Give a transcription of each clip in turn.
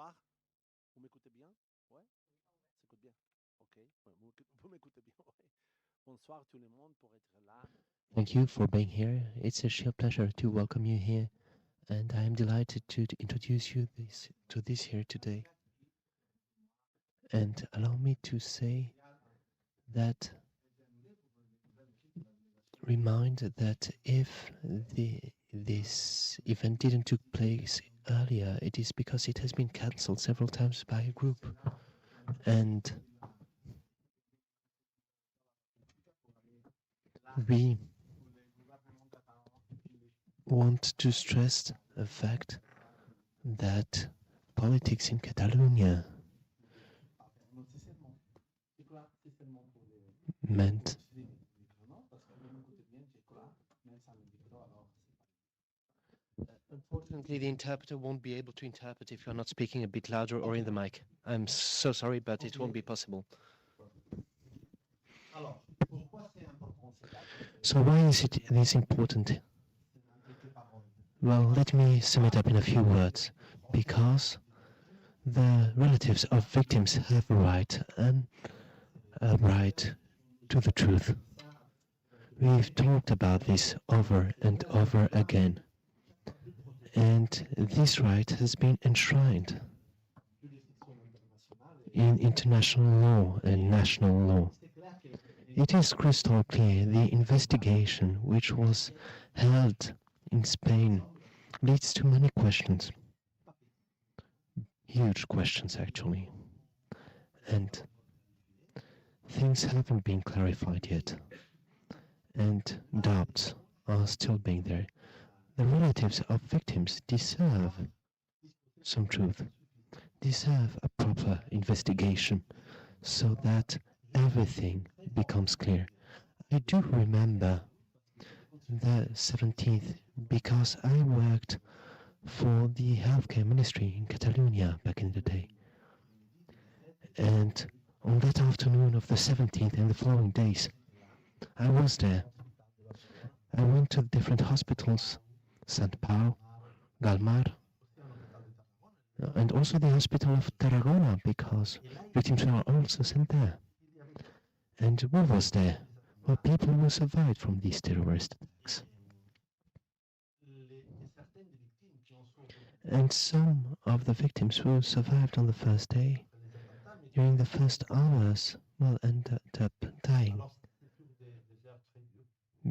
Bonsoir. Vous m'écoutez bien? Ouais? Ça écoute bien. OK. Vous m'écoutez bien? Ouais. Bonsoir tout le monde pour être là. Thank you for being here. It's a sheer pleasure to welcome you here, and I am delighted to introduce you to this here today. And allow me to say that if this event didn't took place earlier, it is because it has been cancelled several times by a group, and we want to stress the fact that politics in Catalonia meant unfortunately the interpreter won't be able to interpret if you're not speaking a bit louder or in the mic. I'm so sorry, but it won't be possible. So why is this important? Well, let me sum it up in a few words. Because the relatives of victims have a right to the truth. We've talked about this over and over again. And this right has been enshrined in international law and national law. It is crystal clear the investigation which was held in Spain leads to many questions. Huge questions, actually. And things haven't been clarified yet. And doubts are still being there. The relatives of victims deserve some truth, deserve a proper investigation so that everything becomes clear. I do remember the 17th because I worked for the healthcare ministry in Catalonia back in the day. And on that afternoon of the 17th and the following days, I was there. I went to different hospitals, Sant Pau, Galmar, and also the hospital of Tarragona, because victims were also sent there. And what was there? Well, people who survived from these terrorist attacks. And some of the victims who survived on the first day, during the first hours, well, ended up dying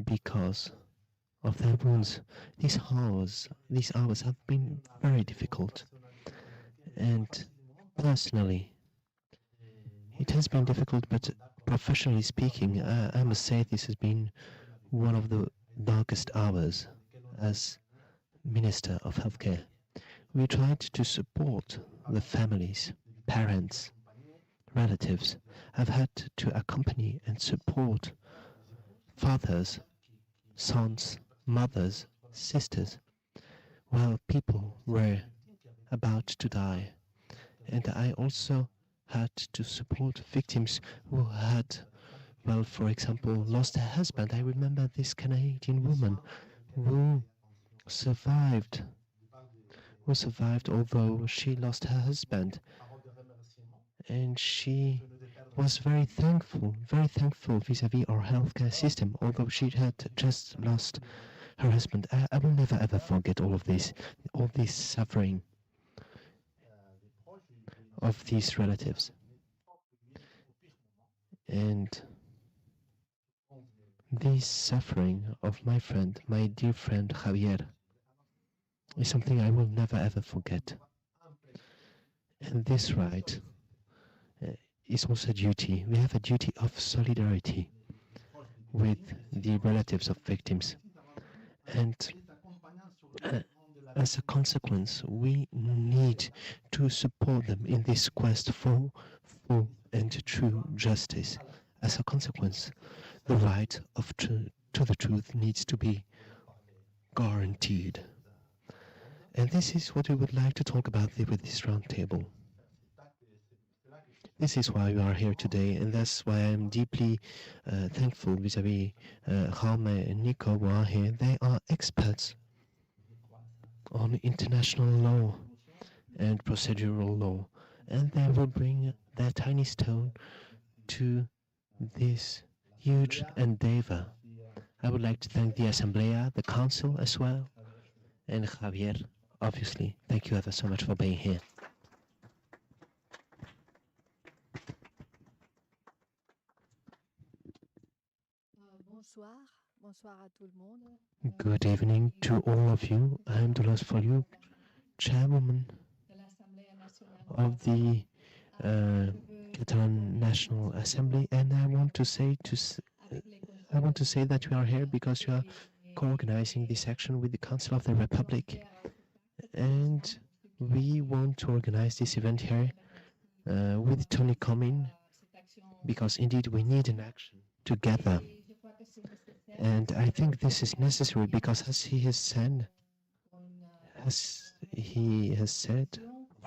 because of their wounds. These hours have been very difficult. And personally, it has been difficult, but professionally speaking, I must say this has been one of the darkest hours as Minister of Healthcare. We tried to support the families, parents, relatives. I've had to accompany and support fathers, sons, mothers, sisters, while people were about to die. And I also had to support victims who had, well, for example, lost a husband. I remember this Canadian woman who survived although she lost her husband. And she was very thankful vis-à-vis our healthcare system, although she had just lost her husband. I will never ever forget all this suffering of these relatives. And this suffering of my dear friend Javier, is something I will never ever forget. And this right is also a duty. We have a duty of solidarity with the relatives of victims. And as a consequence, we need to support them in this quest for full and true justice. As a consequence, the right to the truth needs to be guaranteed. And this is what we would like to talk about with this roundtable. This is why we are here today, and that's why I'm deeply thankful vis-à-vis Jaume and Nico who are here. They are experts on international law, and procedural law, and they will bring their tiny stone to this huge endeavor. I would like to thank the Assemblea, the Council as well, and Javier, obviously. Thank you ever so much for being here. Bonsoir. Bonsoir à tout le monde. Good evening to all of you. I am Dolores Folliuk, chairwoman of the Catalan National Assembly, and I want to say that we are here because you are co-organizing this action with the Council of the Republic, and we want to organize this event here with Tony Comyn, because indeed we need an action together. And I think this is necessary because, as he has said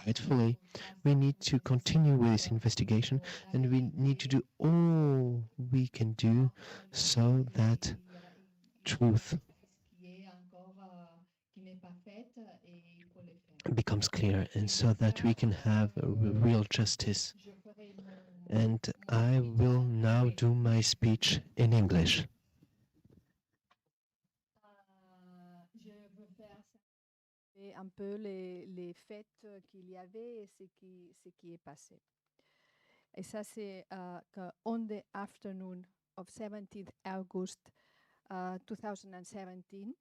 rightfully, we need to continue with this investigation, and we need to do all we can do so that truth becomes clear, and so that we can have real justice. And I will now do my speech in English. Un peu les faits qu'il y avait et ce qui est passé. Et ça, c'est on the afternoon of 17th August 2017,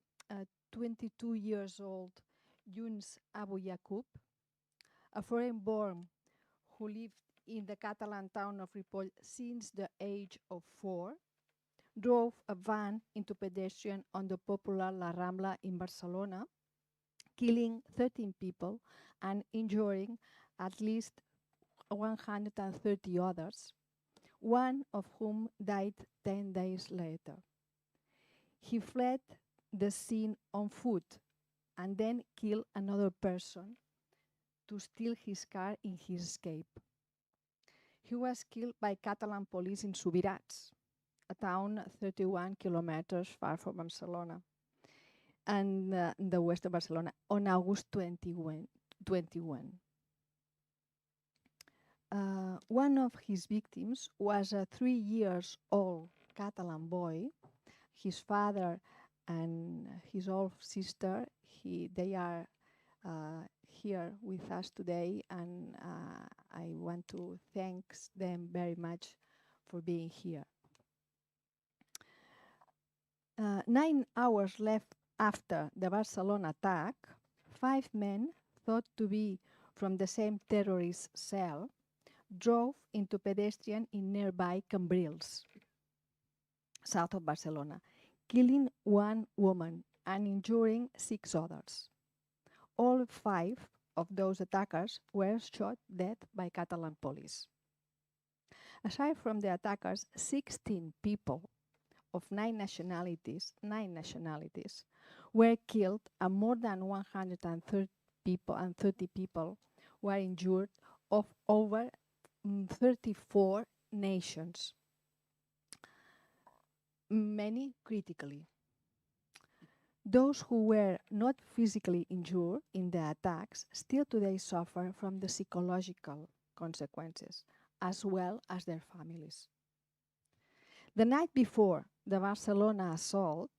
22 years old Yunus Abu Yaqub, a foreign-born who lived in the Catalan town of Ripoll since the age of 4, drove a van into pedestrian on the popular La Rambla in Barcelona, killing 13 people and injuring at least 130 others, one of whom died 10 days later. He fled the scene on foot and then killed another person to steal his car in his escape. He was killed by Catalan police in Subirats, a town 31 kilometers far from Barcelona, and the west of Barcelona, on August 21. One of his victims was a 3-year-old Catalan boy. His father and his old sister, they are here with us today, and I want to thank them very much for being here. 9 hours left after the Barcelona attack, 5 men thought to be from the same terrorist cell drove into pedestrian in nearby Cambrils, south of Barcelona, killing 1 woman and injuring 6 others. All 5 of those attackers were shot dead by Catalan police. Aside from the attackers, 16 people of 9 nationalities were killed, and more than 130 people were injured of over 34 nations, many critically. Those who were not physically injured in the attacks still today suffer from the psychological consequences, as well as their families. The night before the Barcelona assault,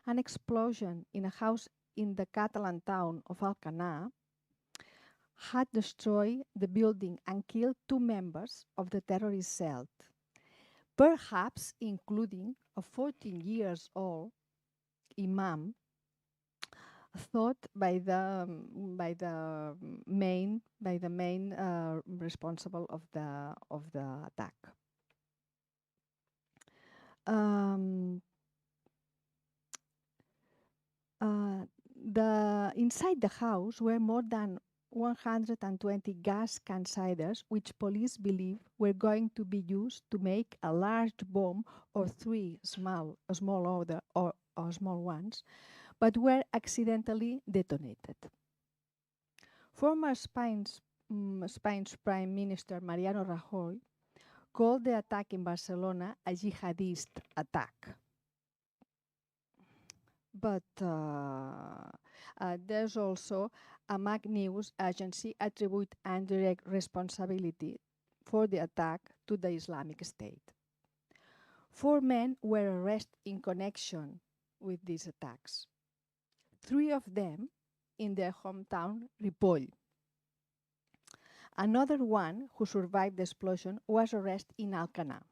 an explosion in a house in the Catalan town of Alcanar had destroyed the building and killed 2 members of the terrorist cell, perhaps including a 14-year-old imam, thought by the main responsible of the attack. Inside the house were more than 120 gas canciders, which police believe were going to be used to make a large bomb or 3 small ones, but were accidentally detonated. Former Spain's Prime Minister Mariano Rajoy called the attack in Barcelona a jihadist attack. but there's also a MAC News agency attribute indirect responsibility for the attack to the Islamic State. 4 men were arrested in connection with these attacks. 3 of them in their hometown, Ripoll. Another one who survived the explosion was arrested in Alcanar.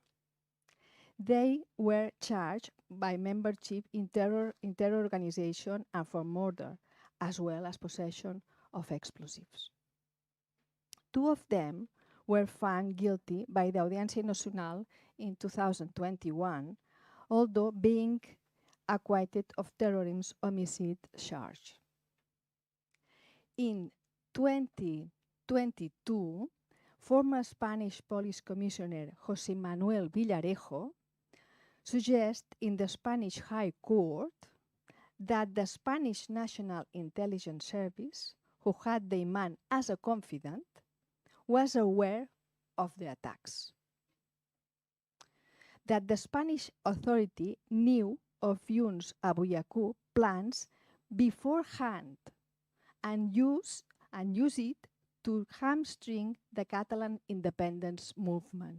They were charged by membership in terror organization and for murder, as well as possession of explosives. 2 of them were found guilty by the Audiencia Nacional in 2021, although being acquitted of terrorism homicide charge. In 2022, former Spanish Police Commissioner José Manuel Villarejo suggests in the Spanish High Court that the Spanish National Intelligence Service, who had the man as a confidant, was aware of the attacks. That the Spanish authority knew of Yunus Abu Yaqub plans beforehand and use it to hamstring the Catalan independence movement.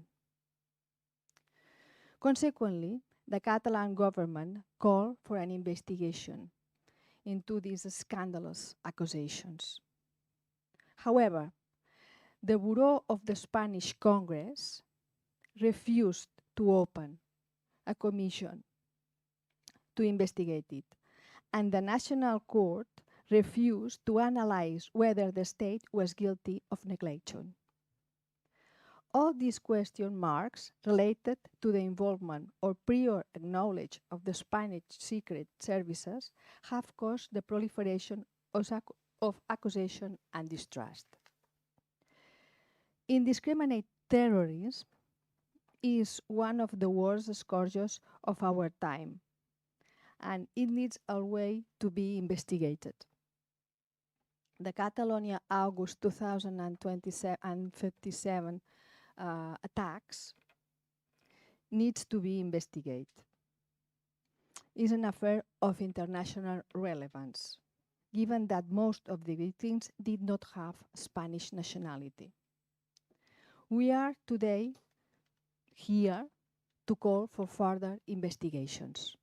Consequently, the Catalan government called for an investigation into these scandalous accusations. However, the Bureau of the Spanish Congress refused to open a commission to investigate it, and the National Court refused to analyze whether the state was guilty of negligence. All these question marks related to the involvement or prior knowledge of the Spanish secret services have caused the proliferation of accusation and distrust. Indiscriminate terrorism is one of the worst scourges of our time, and it needs a way to be investigated. The Catalonia August 2027 attacks needs to be investigated. It's an affair of international relevance, given that most of the victims did not have Spanish nationality. We are today here to call for further investigations.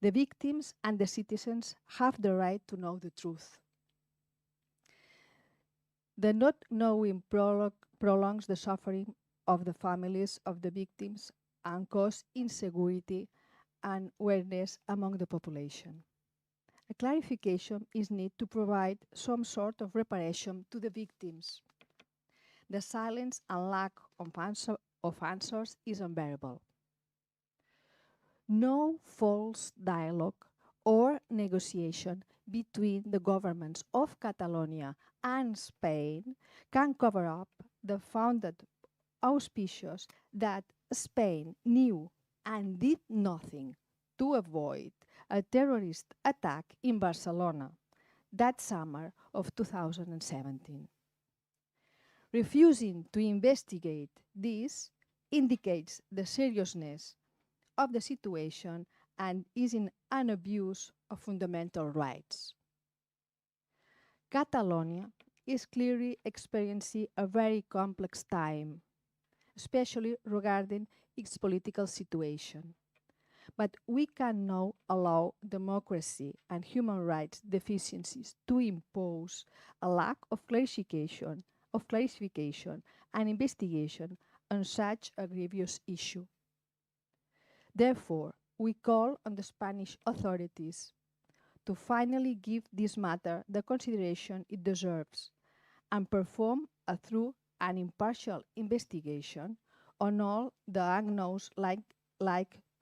The victims and the citizens have the right to know the truth. The not knowing prolongs the suffering of the families of the victims and causes insecurity and awareness among the population. A clarification is needed to provide some sort of reparation to the victims. The silence and lack of answers is unbearable. No false dialogue or negotiation between the governments of Catalonia and Spain can cover up the founded auspicions that Spain knew and did nothing to avoid a terrorist attack in Barcelona that summer of 2017. Refusing to investigate this indicates the seriousness of the situation and is in an abuse of fundamental rights. Catalonia is clearly experiencing a very complex time, especially regarding its political situation. But we cannot allow democracy and human rights deficiencies to impose a lack of clarification and investigation on such a grievous issue. Therefore, we call on the Spanish authorities to finally give this matter the consideration it deserves and perform a thorough and impartial investigation on all the unknowns like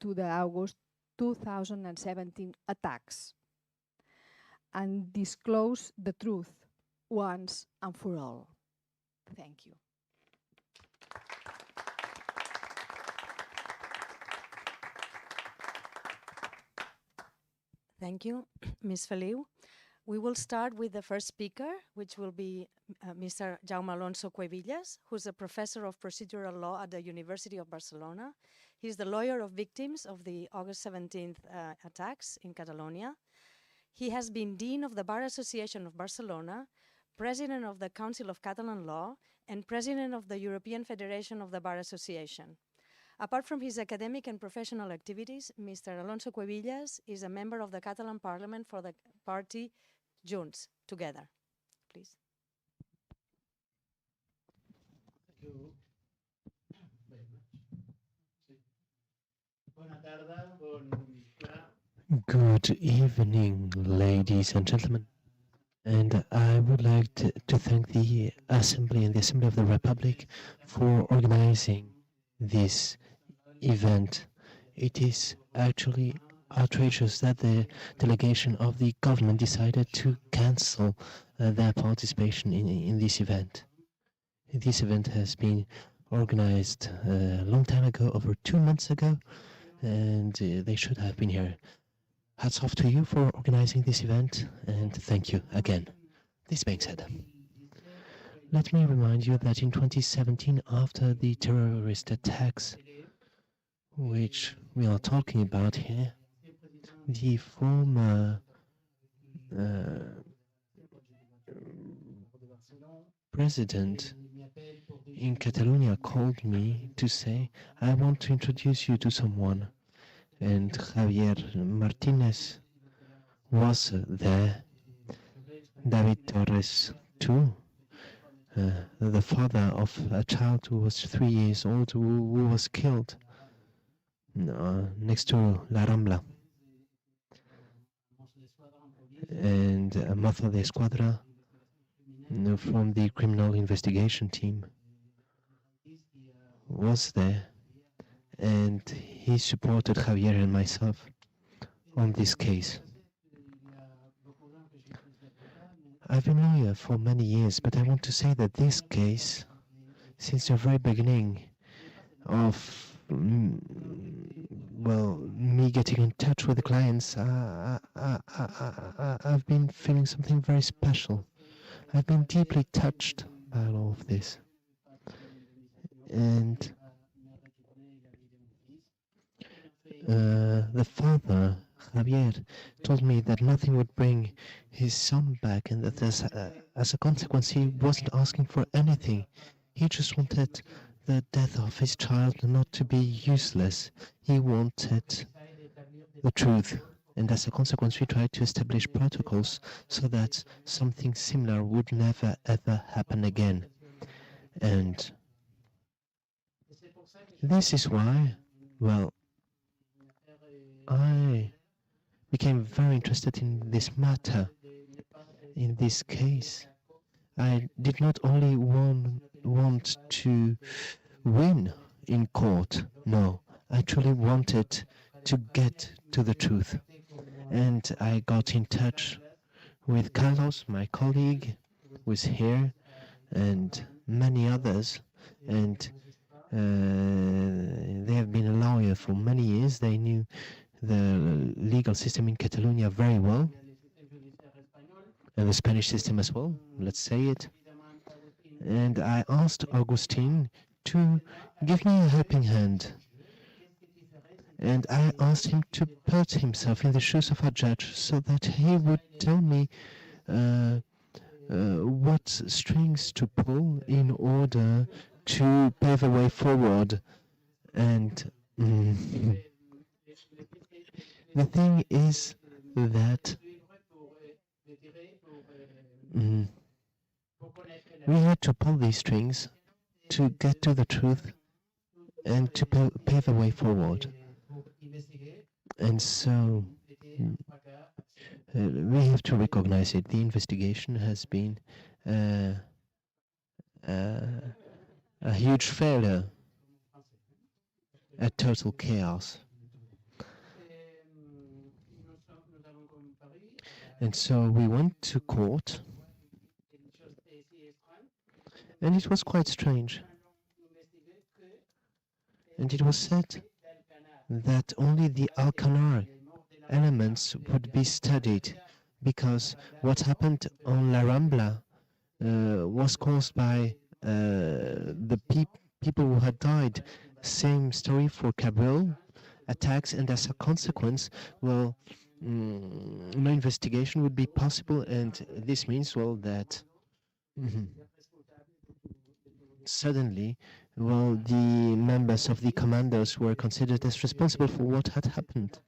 to the August 2017 attacks and disclose the truth once and for all. Thank you. Thank you, Ms. Feliu. We will start with the first speaker, which will be Mr. Jaume Alonso-Cuevillas, who's a professor of procedural law at the University of Barcelona. He's the lawyer of victims of the August 17th attacks in Catalonia. He has been Dean of the Bar Association of Barcelona, President of the Council of Catalan Law, and President of the European Federation of the Bar Association. Apart from his academic and professional activities, Mr. Alonso-Cuevillas is a member of the Catalan Parliament for the party Junts, Together. Please. Thank you very much. Good evening, ladies and gentlemen. And I would like to thank the Assembly and the Assembly of the Republic for organizing this event. It is actually outrageous that the delegation of the government decided to cancel their participation in this event. This event has been organized a long time ago, over 2 months ago, and they should have been here. Hats off to you for organizing this event, and thank you again. This being said, let me remind you that in 2017, after the terrorist attacks, which we are talking about here, the former president in Catalonia called me to say, I want to introduce you to someone. And Javier Martínez was there, David Torres too, the father of a child who was 3 years old who was killed next to La Rambla, and a mother de escuadra from the criminal investigation team was there, and he supported Javier and myself on this case. I've been a lawyer for many years, but I want to say that this case, since the very beginning of me getting in touch with the clients, I've been feeling something very special. I've been deeply touched by all of this. And the father, Javier, told me that nothing would bring his son back, and that as a consequence he wasn't asking for anything. He just wanted the death of his child not to be useless. He wanted the truth, and as a consequence we tried to establish protocols so that something similar would never ever happen again. And this is why, I became very interested in this matter, in this case. I did not only want to win in court, no, I truly wanted to get to the truth. And I got in touch with Carlos, my colleague, who is here, and many others, and they have been a lawyer for many years. They knew the legal system in Catalonia very well, and the Spanish system as well, let's say it. And I asked Agustin to give me a helping hand. And I asked him to put himself in the shoes of a judge so that he would tell me what strings to pull in order to pave a way forward. And the thing is that we had to pull these strings to get to the truth and to pave a way forward. And so we have to recognize it. The investigation has been a huge failure, a total chaos. And so we went to court, and it was quite strange. And it was said that only the Alcanar elements would be studied, because what happened on La Rambla was caused by the people who had died Same story for Cabral attacks, and as a consequence, well, no investigation would be possible, and this means, well, that suddenly, well, the members of the commandos were considered as responsible for what had happened.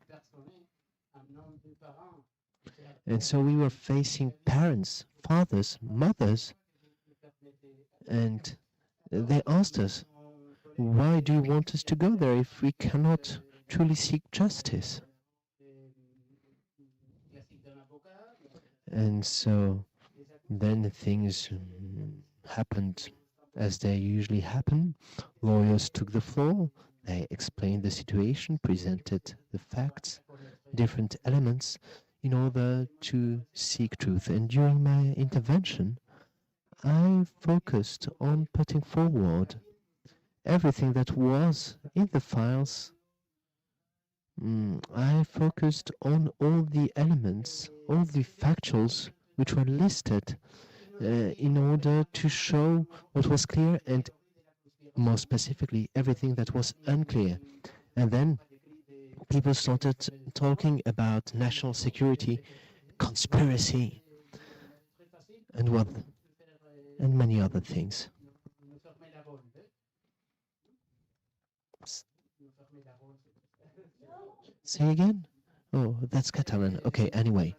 And so we were facing parents, fathers, mothers, and they asked us, why do you want us to go there if we cannot truly seek justice? And so then things happened as they usually happen. Lawyers took the floor, they explained the situation, presented the facts, different elements, in order to seek truth. And during my intervention, I focused on putting forward everything that was in the files. I focused on all the elements, all the factuals which were listed in order to show what was clear and more specifically everything that was unclear. And then people started talking about national security, conspiracy, and many other things. Say again? Oh, that's Catalan. Okay, anyway.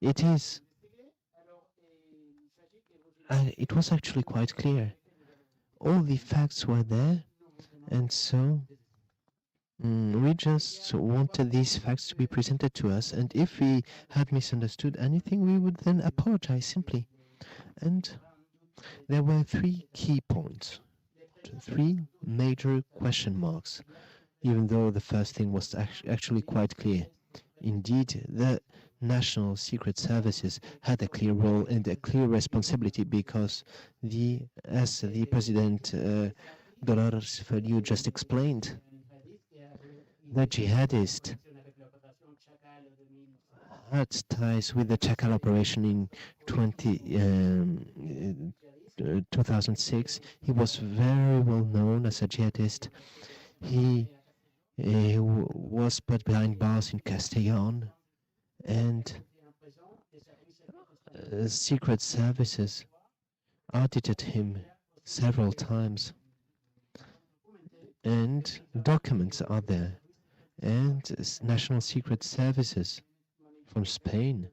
It was actually quite clear. All the facts were there, and so we just wanted these facts to be presented to us, and if we had misunderstood anything, we would then apologize simply. And there were three key points, three major question marks, even though the first thing was actually quite clear. Indeed, the National Secret Services had a clear role and a clear responsibility because, as the President Dolores Feliu just explained, the jihadist had ties with the Chacal operation in 2006. He was very well known as a jihadist. He was put behind bars in Castellón, and secret services audited him several times. And documents are there. And national secret services from Spain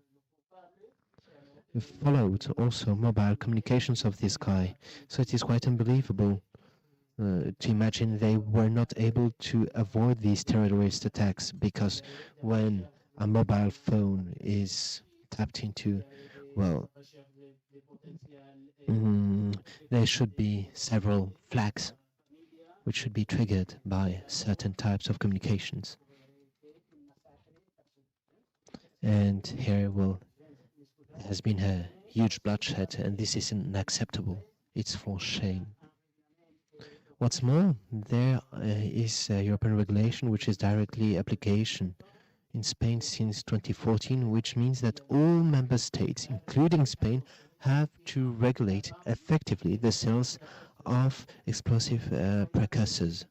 followed also mobile communications of this guy. So it is quite unbelievable to imagine they were not able to avoid these terrorist attacks, because when a mobile phone is tapped into, well, there should be several flags which should be triggered by certain types of communications. And here, well, there has been a huge bloodshed, and this is unacceptable. It's for shame. What's more, there is a European regulation which is directly application in Spain since 2014, which means that all member states, including Spain, have to regulate effectively the sales of explosive precursors.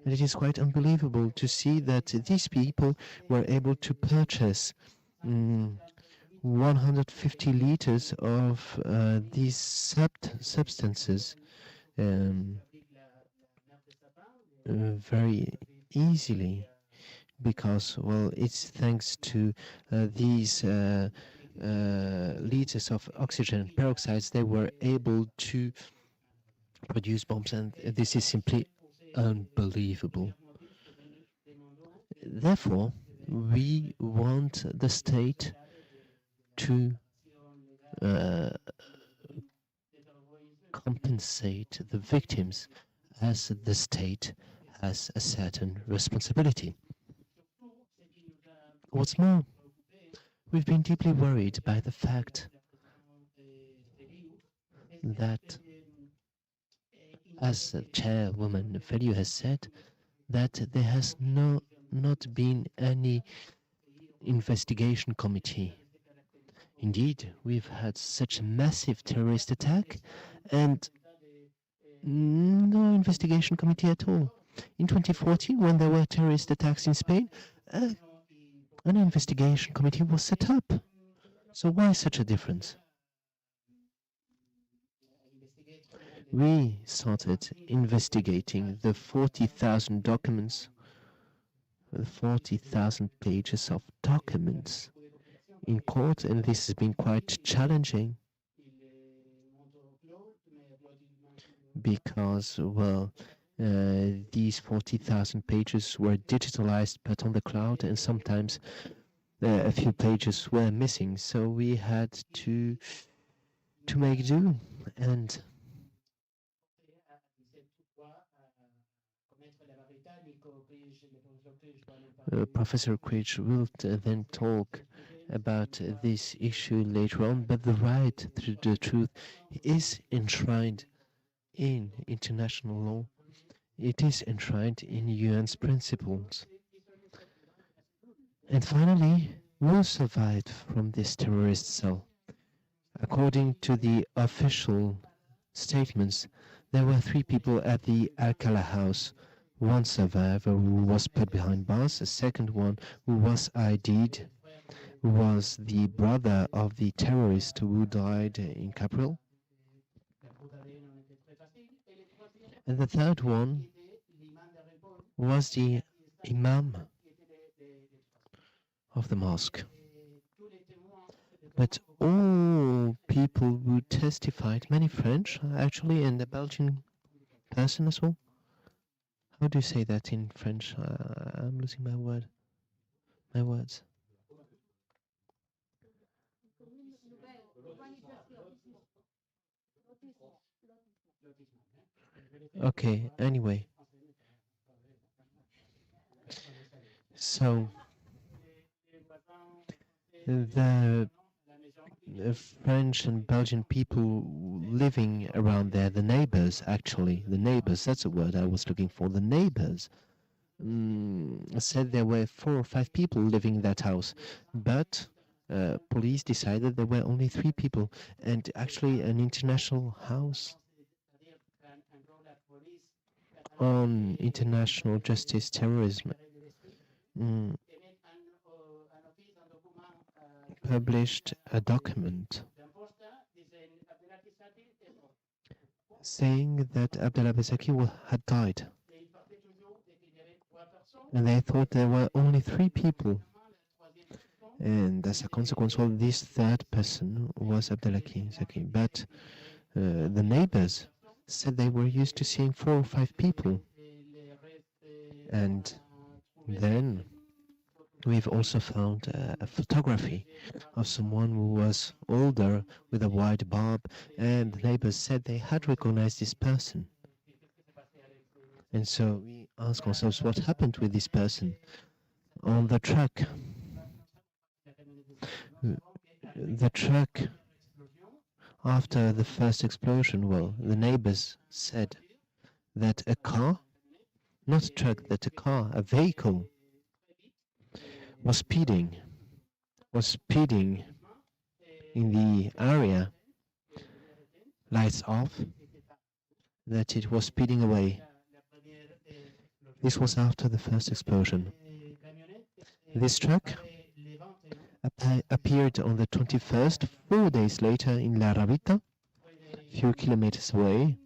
And it is quite unbelievable to see that these people were able to purchase 150 liters of these substances very easily, because, well, it's thanks to these liters of oxygen peroxides they were able to produce bombs, and this is simply unbelievable. Therefore, we want the state to compensate the victims, as the state has a certain responsibility. What's more, we've been deeply worried by the fact that, as the chairwoman Feliu has said, that there has not been any investigation committee. Indeed, we've had such a massive terrorist attack, and no investigation committee at all. In 2014, when there were terrorist attacks in Spain, an investigation committee was set up. So why such a difference? We started investigating the 40,000 documents, the 40,000 pages of documents in court, and this has been quite challenging because, well, these 40,000 pages were digitalized but on the cloud, and sometimes a few pages were missing, so we had to make do. And Professor Krisch will then talk about this issue later on, but the right to the truth is enshrined in international law. It is enshrined in UN's principles. And finally, who survived from this terrorist cell? According to the official statements, there were 3 people at the Alcala house. One survivor who was put behind bars, a second one who was ID'd, who was the brother of the terrorist who died in Capril. And the third one was the imam of the mosque. But all people who testified, many French actually, and a Belgian person as well. How do you say that in French? I'm losing my words. Okay, anyway. So, the French and Belgian people living around there, the neighbors actually, that's the word I was looking for, the neighbors, said there were 4 or 5 people living in that house, but police decided there were only 3 people, and actually an international house on international justice terrorism published a document saying that Abdallah Bezaki had died. And they thought there were only 3 people. And as a consequence, well, this third person was Abdallah Bezaki. But the neighbors said they were used to seeing 4 or 5 people. And then we've also found a photography of someone who was older with a white barb, and the neighbors said they had recognized this person. And so we ask ourselves what happened with this person on the truck. The truck, after the first explosion, well, the neighbors said that a car, not a truck, that a car, a vehicle, was speeding in the area, lights off, that it was speeding away. This was after the first explosion. This truck appeared on the 21st, 4 days later in La Rabita, a few kilometers away,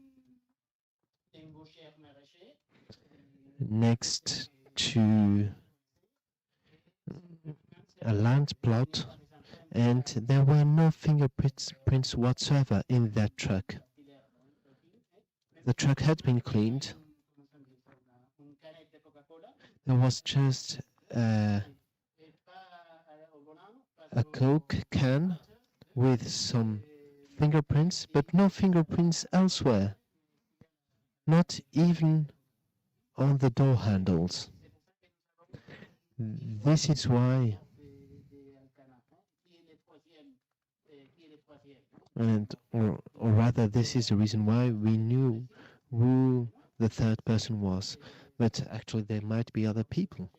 next to a land plot, and there were no fingerprints whatsoever in that truck. The truck had been cleaned. There was just a Coke can with some fingerprints, but no fingerprints elsewhere, not even on the door handles. This is why, or rather, this is the reason why we knew who the third person was, but actually there might be other people.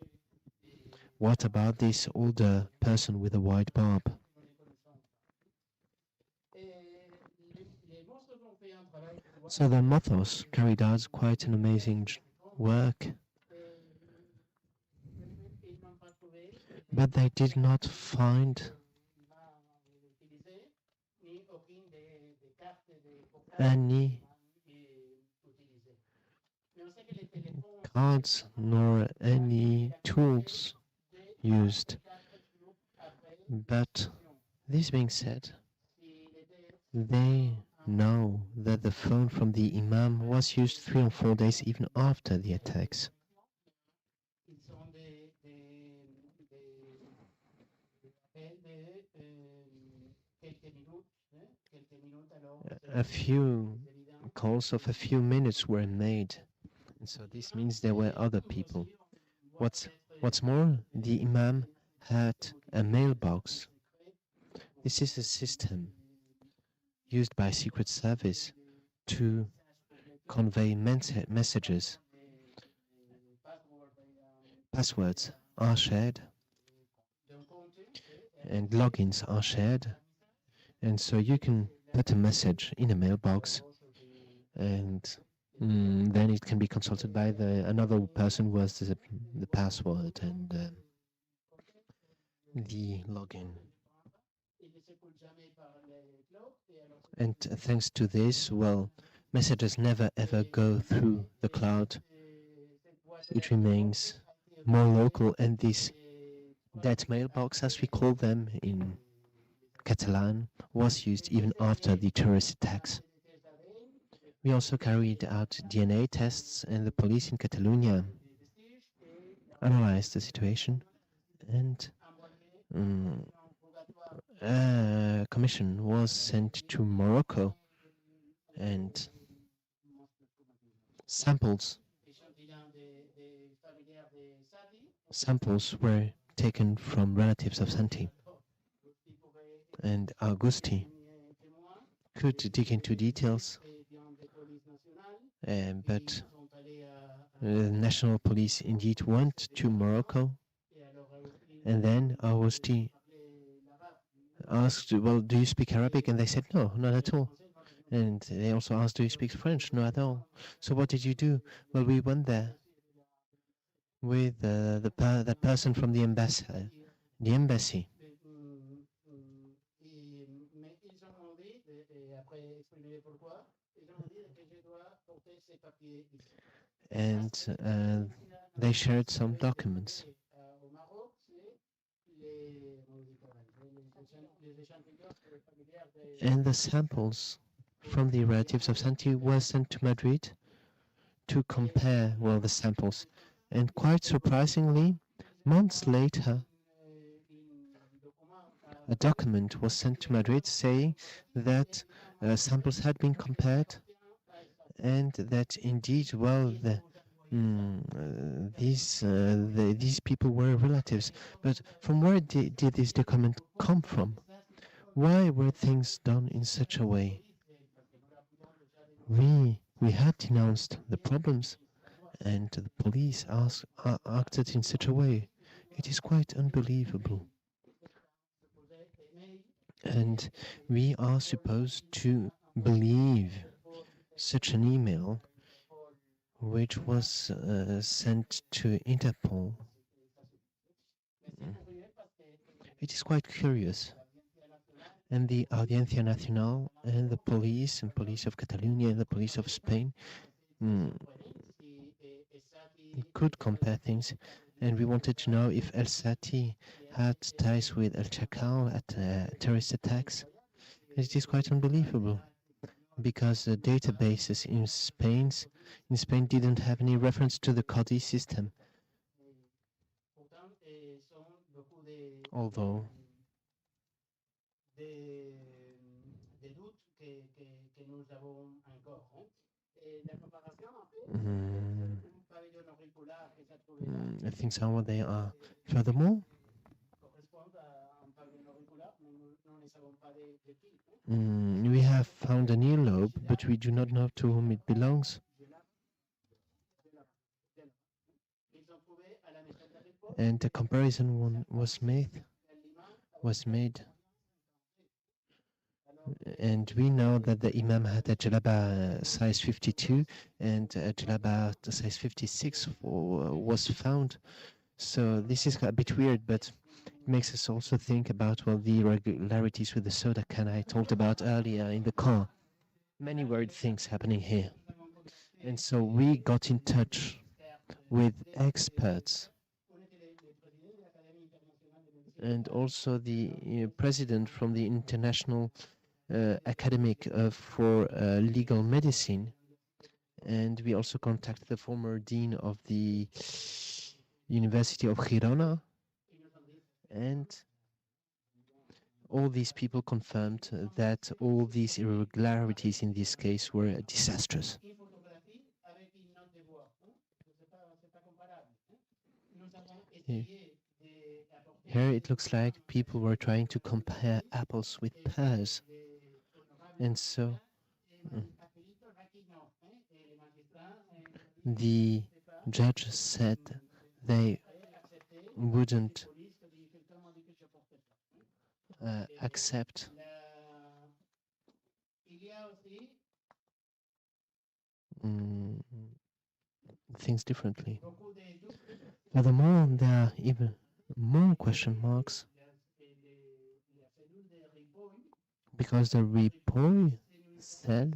What about this older person with a white barb? So the mothers carried out quite an amazing work, but they did not find any cards nor any tools used. But this being said, they know that the phone from the Imam was used 3 or 4 days even after the attacks. A few calls of a few minutes were made, and so this means there were other people. What's more, the Imam had a mailbox. This is a system used by Secret Service to convey messages. Passwords are shared and logins are shared, and so you can put a message in a mailbox and then it can be consulted by another person who has the password and the login. And thanks to this, well, messages never ever go through the cloud. It remains more local, and this dead mailbox, as we call them in Catalan, was used even after the terrorist attacks. We also carried out DNA tests, and the police in Catalonia analyzed the situation, and a commission was sent to Morocco, and samples were taken from relatives of Santi, and Augusti could dig into details, but the national police indeed went to Morocco, and then Augusti asked, well, do you speak Arabic? And they said, no, not at all. And they also asked, do you speak French? No, at all. So what did you do? Well, we went there with that person from the embassy. And they shared some documents. And the samples from the relatives of Santi were sent to Madrid to compare, well, the samples. And quite surprisingly, months later, a document was sent to Madrid saying that samples had been compared and that indeed, well, these people were relatives. But from where did this document come from? Why were things done in such a way? We had denounced the problems, and the police acted in such a way. It is quite unbelievable. And we are supposed to believe such an email which was sent to Interpol. It is quite curious. And the Audiencia Nacional and the police of Catalonia and the police of Spain could compare things, and we wanted to know if El Sati had ties with El Chacal at terrorist attacks. It is quite unbelievable, because the databases in Spain didn't have any reference to the CODI system. Although things are what they are. Furthermore, we have found an earlobe, but we do not know to whom it belongs. And a comparison was made And we know that the imam had a jalaba size 52 and a jalaba size 56 was found. So this is a bit weird, but it makes us also think about, well, the irregularities with the soda can I talked about earlier in the car. Many weird things happening here. And so we got in touch with experts and also the president from the International Academic for Legal Medicine. And we also contacted the former dean of the University of Girona. And all these people confirmed that all these irregularities in this case were disastrous. Here it looks like people were trying to compare apples with pears. And so the judge said they wouldn't accept things differently. Furthermore, there are even more question marks because the report cell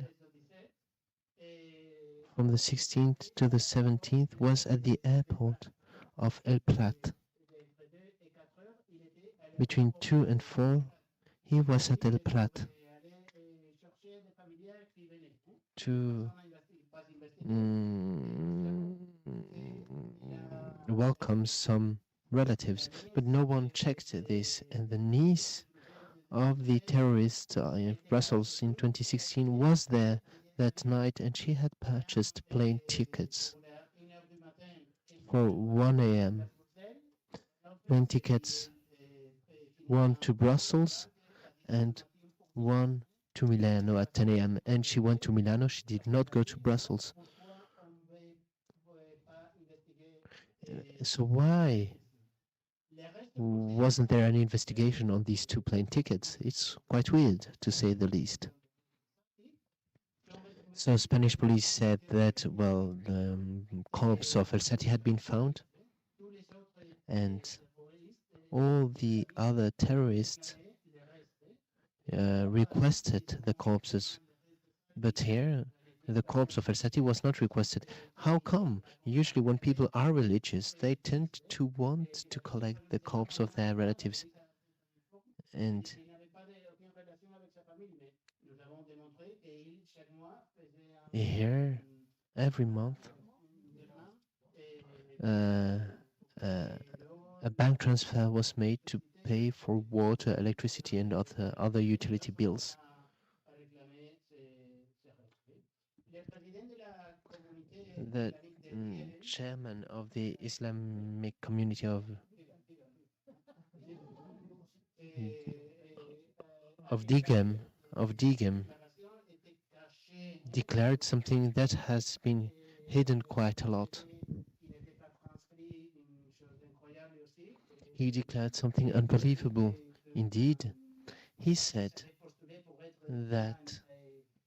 from the 16th to the 17th was at the airport of El Prat. Between 2 and 4, he was at El Prat to welcome some relatives, but no one checked this, and the niece of the terrorist in Brussels in 2016 was there that night, and she had purchased plane tickets for 1 a.m. Plane tickets, one to Brussels and one to Milano at 10 a.m. And she went to Milano, she did not go to Brussels. So why wasn't there any investigation on these two plane tickets? It's quite weird, to say the least. So Spanish police said that, well, the corpse of El Sati had been found, and all the other terrorists requested the corpses, but here the corpse of El Sati was not requested. How come? Usually when people are religious, they tend to want to collect the corpse of their relatives. And here, every month, a bank transfer was made to pay for water, electricity, and other utility bills. The chairman of the Islamic community of Digam declared something that has been hidden quite a lot. He declared something unbelievable. Indeed, he said that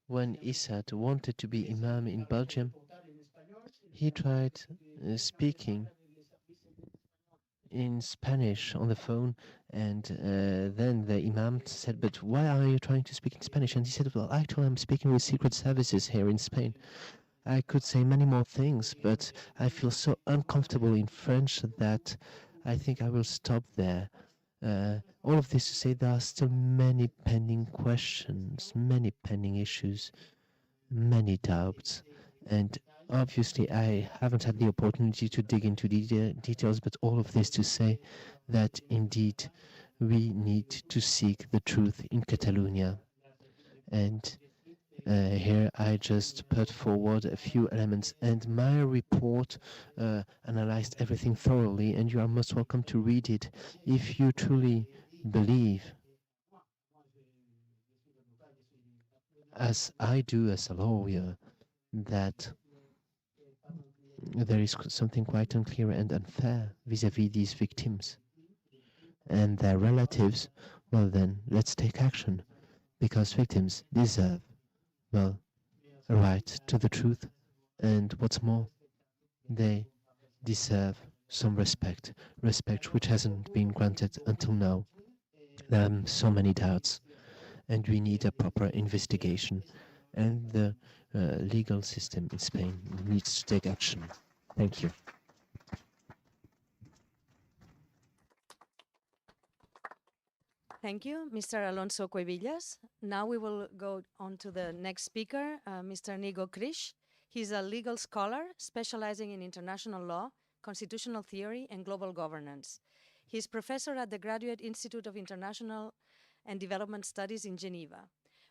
when Issad wanted to be imam in Belgium, he tried speaking in Spanish on the phone, and then the imam said, "But why are you trying to speak in Spanish?" And he said, "Well, actually I'm speaking with secret services here in Spain. I could say many more things, but I feel so uncomfortable in French that I think I will stop there." All of this to say there are still many pending questions, many pending issues, many doubts, and obviously I haven't had the opportunity to dig into details, but all of this to say that indeed we need to seek the truth in Catalonia. And here I just put forward a few elements, and my report analyzed everything thoroughly, and you are most welcome to read it if you truly believe, as I do as a lawyer, that there is something quite unclear and unfair vis-à-vis these victims and their relatives. Well then, let's take action, because victims deserve, well, a right to the truth, and what's more, they deserve some respect, respect which hasn't been granted until now. There are so many doubts, and we need a proper investigation, and the legal system in Spain needs to take action. Thank you. Thank you, Mr. Alonso-Cuevillas. Now we will go on to the next speaker, Mr. Nico Krisch. He's a legal scholar specializing in international law, constitutional theory, and global governance. He's professor at the Graduate Institute of International and Development Studies in Geneva.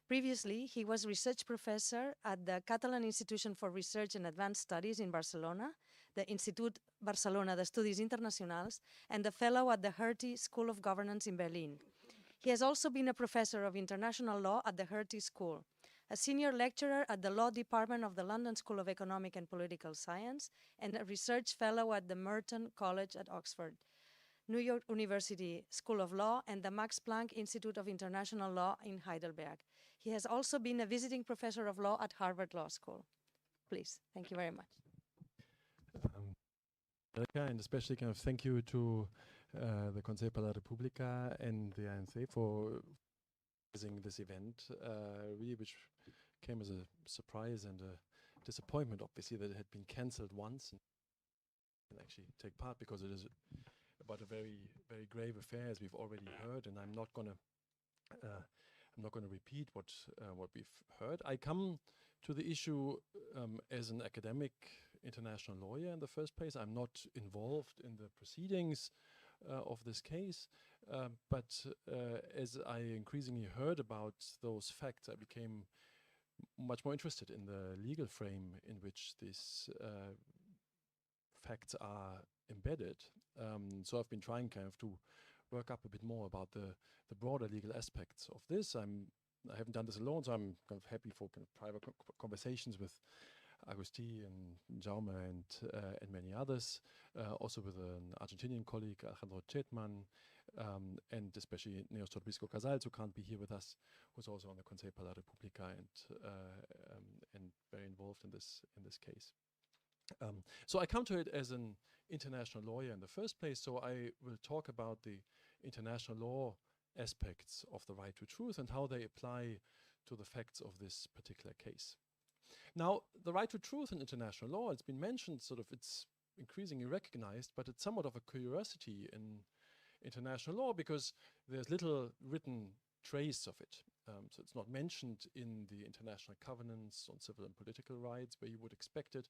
Previously, he was research professor at the Catalan Institution for Research and Advanced Studies in Barcelona, the Institut Barcelona d'Estudis Internacionals, and a fellow at the Hertie School of Governance in Berlin. He has also been a professor of international law at the Hertie School, a senior lecturer at the Law Department of the London School of Economic and Political Science, and a research fellow at the Merton College at Oxford, New York University School of Law, and the Max Planck Institute of International Law in Heidelberg. He has also been a visiting professor of law at Harvard Law School. Please, thank you very much. And especially kind of thank you to the Consell per la República and the ANC for organizing this event, really, which came as a surprise and a disappointment, obviously, that it had been cancelled once and actually take part, because it is about a very, very grave affair, as we've already heard, and I'm not going to repeat what we've heard. I come to the issue as an academic international lawyer in the first place. I'm not involved in the proceedings of this case, but as I increasingly heard about those facts, I became much more interested in the legal frame in which these facts are embedded. So I've been trying kind of to work up a bit more about the broader legal aspects of this. I haven't done this alone, so I'm kind of happy for kind of private conversations with Agustí and Jaume and many others, also with an Argentinian colleague, Alejandro Chetman, and especially Néstor Brisco-Casals, who can't be here with us, who's also on the Consell per la República and very involved in this case. So I come to it as an international lawyer in the first place, so I will talk about the international law aspects of the right to truth and how they apply to the facts of this particular case. Now, the right to truth in international law, it's been mentioned, sort of it's increasingly recognized, but it's somewhat of a curiosity in international law because there's little written trace of it. So it's not mentioned in the international covenants on civil and political rights where you would expect it.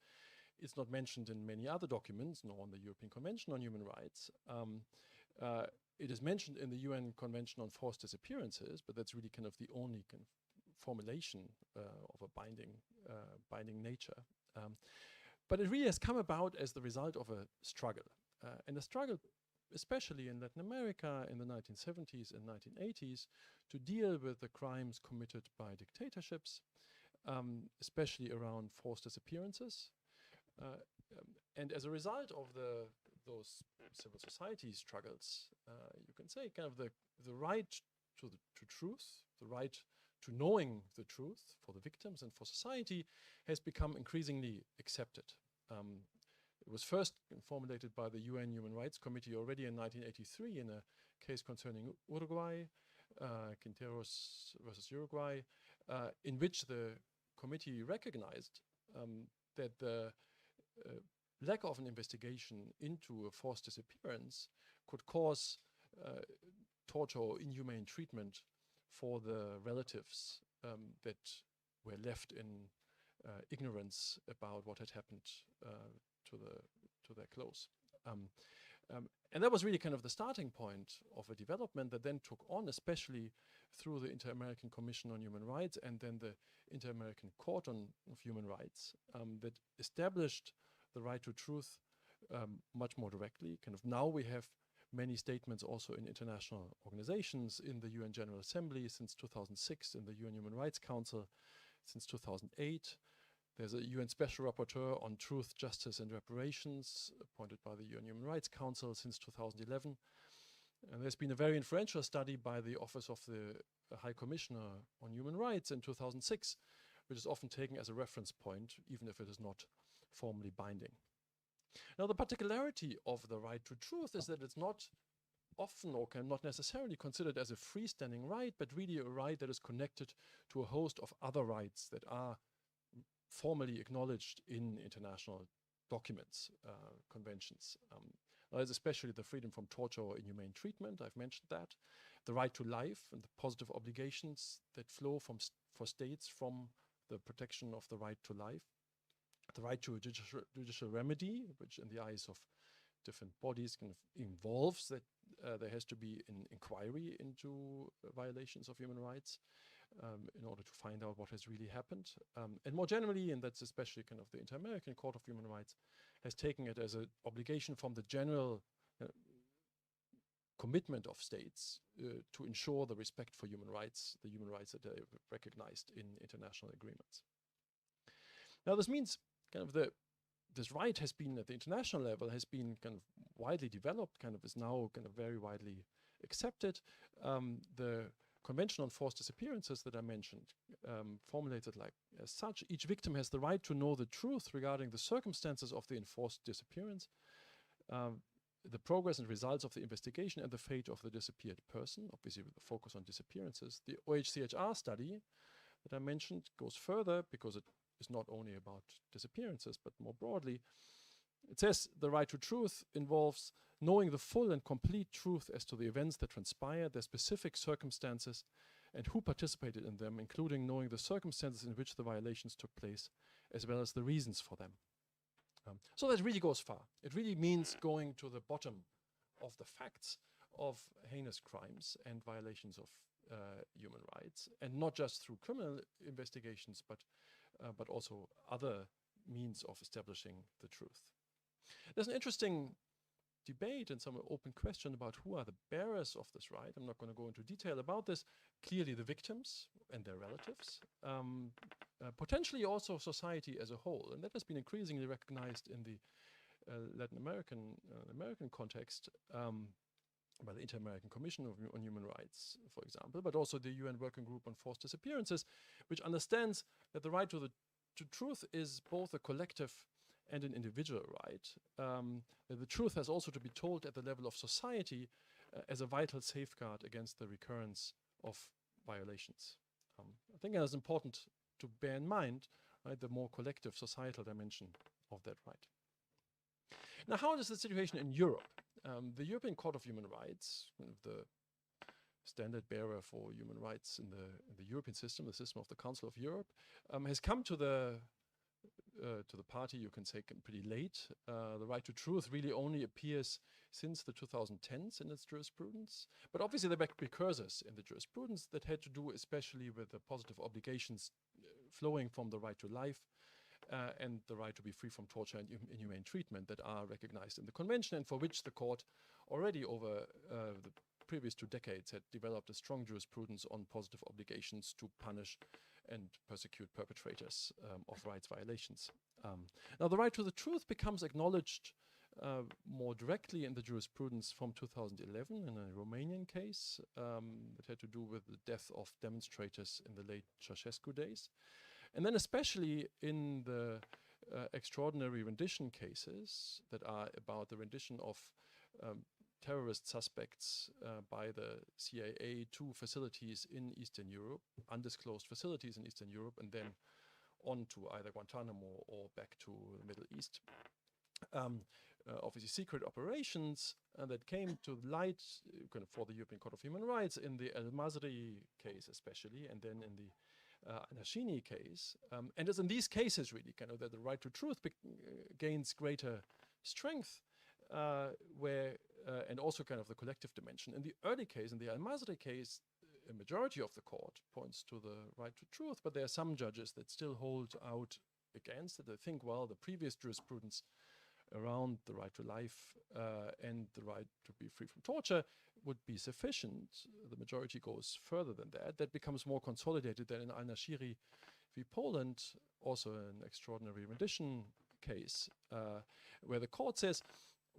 It's not mentioned in many other documents, nor on the European Convention on Human Rights. It is mentioned in the UN Convention on Forced Disappearances, but that's really kind of the only kind of formulation of a binding nature. But it really has come about as the result of a struggle. And a struggle, especially in Latin America in the 1970s and 1980s, to deal with the crimes committed by dictatorships, especially around forced disappearances. And as a result of those civil society struggles, you can say kind of the right to truth, the right to knowing the truth for the victims and for society has become increasingly accepted. It was first formulated by the UN Human Rights Committee already in 1983 in a case concerning Uruguay, Quinteros versus Uruguay, in which the committee recognized that the lack of an investigation into a forced disappearance could cause torture or inhumane treatment for the relatives that were left in ignorance about what had happened to their close. And that was really kind of the starting point of a development that then took on, especially through the Inter-American Commission on Human Rights and then the Inter-American Court of Human Rights, that established the right to truth much more directly. Kind of now we have many statements also in international organizations, in the UN General Assembly since 2006, in the UN Human Rights Council since 2008. There's a UN Special Rapporteur on Truth, Justice and Reparations, appointed by the UN Human Rights Council since 2011. And there's been a very influential study by the Office of the High Commissioner on Human Rights in 2006, which is often taken as a reference point, even if it is not formally binding. Now, the particularity of the right to truth is that it's not often or cannot necessarily considered as a freestanding right, but really a right that is connected to a host of other rights that are formally acknowledged in international documents, conventions. There's especially the freedom from torture or inhumane treatment, I've mentioned that, the right to life and the positive obligations that flow for states from the protection of the right to life, the right to a judicial remedy, which in the eyes of different bodies kind of involves that there has to be an inquiry into violations of human rights in order to find out what has really happened. And more generally, and that's especially kind of the Inter-American Court of Human Rights, has taken it as an obligation from the general commitment of states to ensure the respect for human rights, the human rights that are recognized in international agreements. Now, this means kind of this right has been at the international level, has been kind of widely developed, kind of is now kind of very widely accepted. The Convention on Forced Disappearances that I mentioned, formulated like as such, each victim has the right to know the truth regarding the circumstances of the enforced disappearance, the progress and results of the investigation, and the fate of the disappeared person, obviously with the focus on disappearances. The OHCHR study that I mentioned goes further because it is not only about disappearances, but more broadly. It says the right to truth involves knowing the full and complete truth as to the events that transpired, their specific circumstances, and who participated in them, including knowing the circumstances in which the violations took place, as well as the reasons for them. So that really goes far. It really means going to the bottom of the facts of heinous crimes and violations of human rights, and not just through criminal investigations, but also other means of establishing the truth. There's an interesting debate and some open question about who are the bearers of this right. I'm not going to go into detail about this. Clearly the victims and their relatives, potentially also society as a whole, and that has been increasingly recognized in the Latin American context by the Inter-American Commission on Human Rights, for example, but also the UN Working Group on Forced Disappearances, which understands that the right to truth is both a collective and an individual right. The truth has also to be told at the level of society as a vital safeguard against the recurrence of violations. I think that's important to bear in mind, right, the more collective societal dimension of that right. Now, how is the situation in Europe? The European Court of Human Rights, the standard bearer for human rights in the European system, the system of the Council of Europe, has come to the party, you can say, pretty late. The right to truth really only appears since the 2010s in its jurisprudence. But obviously there were precursors in the jurisprudence that had to do especially with the positive obligations flowing from the right to life and the right to be free from torture and inhumane treatment that are recognized in the convention, and for which the court already over the previous 2 decades had developed a strong jurisprudence on positive obligations to punish and persecute perpetrators of rights violations. Now, the right to the truth becomes acknowledged more directly in the jurisprudence from 2011 in a Romanian case that had to do with the death of demonstrators in the late Ceausescu days. And then especially in the extraordinary rendition cases that are about the rendition of terrorist suspects by the CIA to facilities in Eastern Europe, undisclosed facilities in Eastern Europe, and then on to either Guantanamo or back to the Middle East. Obviously secret operations that came to light kind of for the European Court of Human Rights in the El Masri case especially, and then in the Anashini case. And it's in these cases really kind of that the right to truth gains greater strength, and also kind of the collective dimension. In the early case, in the Al Masri case, a majority of the court points to the right to truth, but there are some judges that still hold out against it. They think, well, the previous jurisprudence around the right to life and the right to be free from torture would be sufficient. The majority goes further than that. That becomes more consolidated than in Al-Nashiri v. Poland, also an extraordinary rendition case, where the court says,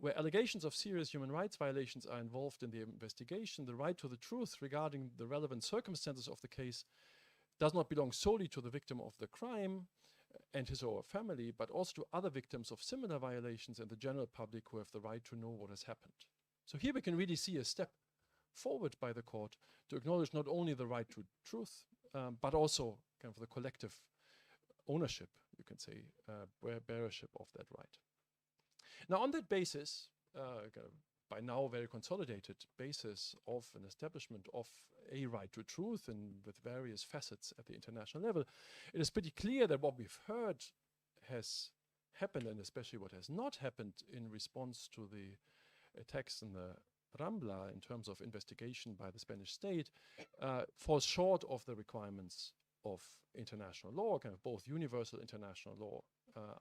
where allegations of serious human rights violations are involved in the investigation, the right to the truth regarding the relevant circumstances of the case does not belong solely to the victim of the crime and his or her family, but also to other victims of similar violations and the general public who have the right to know what has happened. So here we can really see a step forward by the court to acknowledge not only the right to truth, but also kind of the collective ownership, you can say, bearership of that right. Now, on that basis, kind of by now very consolidated basis of an establishment of a right to truth and with various facets at the international level, it is pretty clear that what we've heard has happened, and especially what has not happened in response to the attacks in the Rambla in terms of investigation by the Spanish state, falls short of the requirements of international law, kind of both universal international law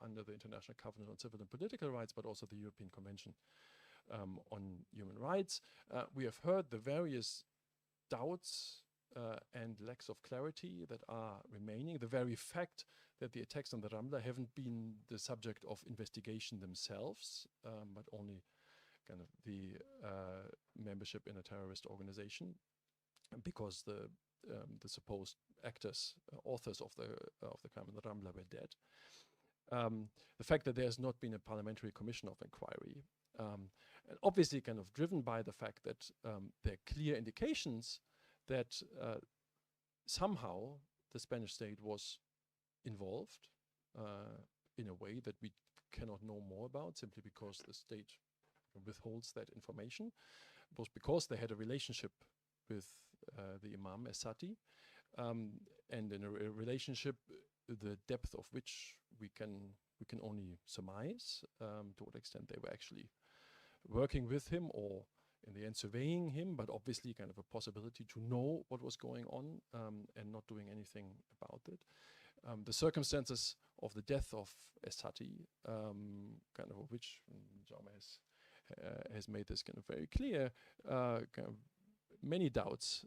under the International Covenant on Civil and Political Rights, but also the European Convention on Human Rights. We have heard the various doubts and lacks of clarity that are remaining. The very fact that the attacks on the Rambla haven't been the subject of investigation themselves, but only kind of the membership in a terrorist organization, because the supposed actors, authors of the crime in the Rambla were dead. The fact that there has not been a parliamentary commission of inquiry, and obviously kind of driven by the fact that there are clear indications that somehow the Spanish state was involved in a way that we cannot know more about, simply because the state withholds that information, both because they had a relationship with the Imam Esati, and in a relationship the depth of which we can only surmise to what extent they were actually working with him or in the end surveying him, but obviously kind of a possibility to know what was going on and not doing anything about it. The circumstances of the death of Esati, kind of which Jaume has made this kind of very clear, kind of many doubts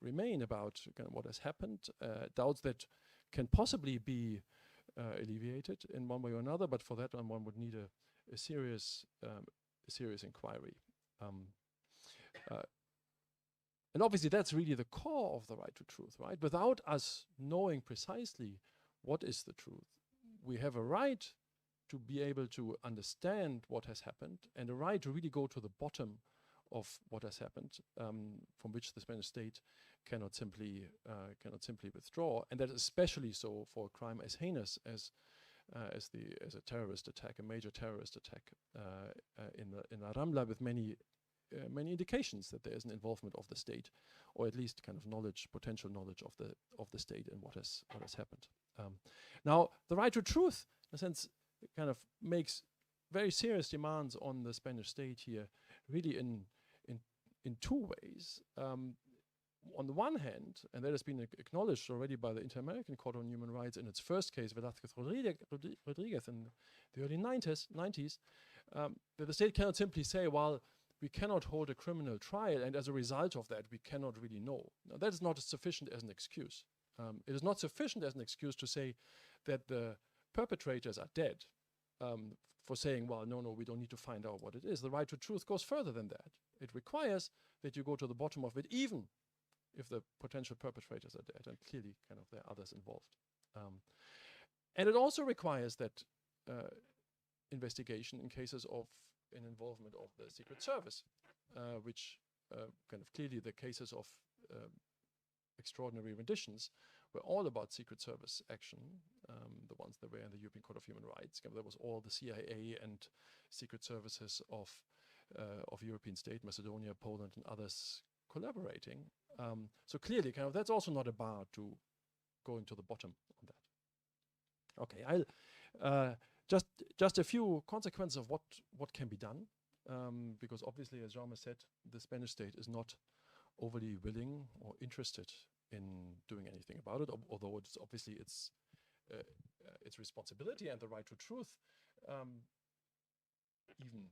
remain about kind of what has happened, doubts that can possibly be alleviated in one way or another, but for that one would need a serious inquiry. And obviously that's really the core of the right to truth, right? Without us knowing precisely what is the truth, we have a right to be able to understand what has happened and a right to really go to the bottom of what has happened, from which the Spanish state cannot simply withdraw, and that is especially so for a crime as heinous as a terrorist attack, a major terrorist attack in La Rambla, with many indications that there is an involvement of the state, or at least kind of potential knowledge of the state and what has happened. Now, the right to truth, in a sense, kind of makes very serious demands on the Spanish state here, really in two ways. On the one hand, and that has been acknowledged already by the Inter-American Court on Human Rights in its first case, Velázquez Rodriguez in the early 90s, that the state cannot simply say, well, we cannot hold a criminal trial, and as a result of that, we cannot really know. Now, that is not sufficient as an excuse. It is not sufficient as an excuse to say that the perpetrators are dead, for saying, well, no, we don't need to find out what it is. The right to truth goes further than that. It requires that you go to the bottom of it, even if the potential perpetrators are dead, and clearly kind of there are others involved. And it also requires that investigation in cases of an involvement of the Secret Service, which kind of clearly the cases of extraordinary renditions were all about Secret Service action, the ones that were in the European Court of Human Rights. There was all the CIA and Secret Services of European state, Macedonia, Poland, and others collaborating. So clearly, kind of that's also not a bar to going to the bottom on that. Okay, I'll just a few consequences of what can be done, because obviously, as Jaume said, the Spanish state is not overly willing or interested in doing anything about it, although it's obviously its responsibility and the right to truth, even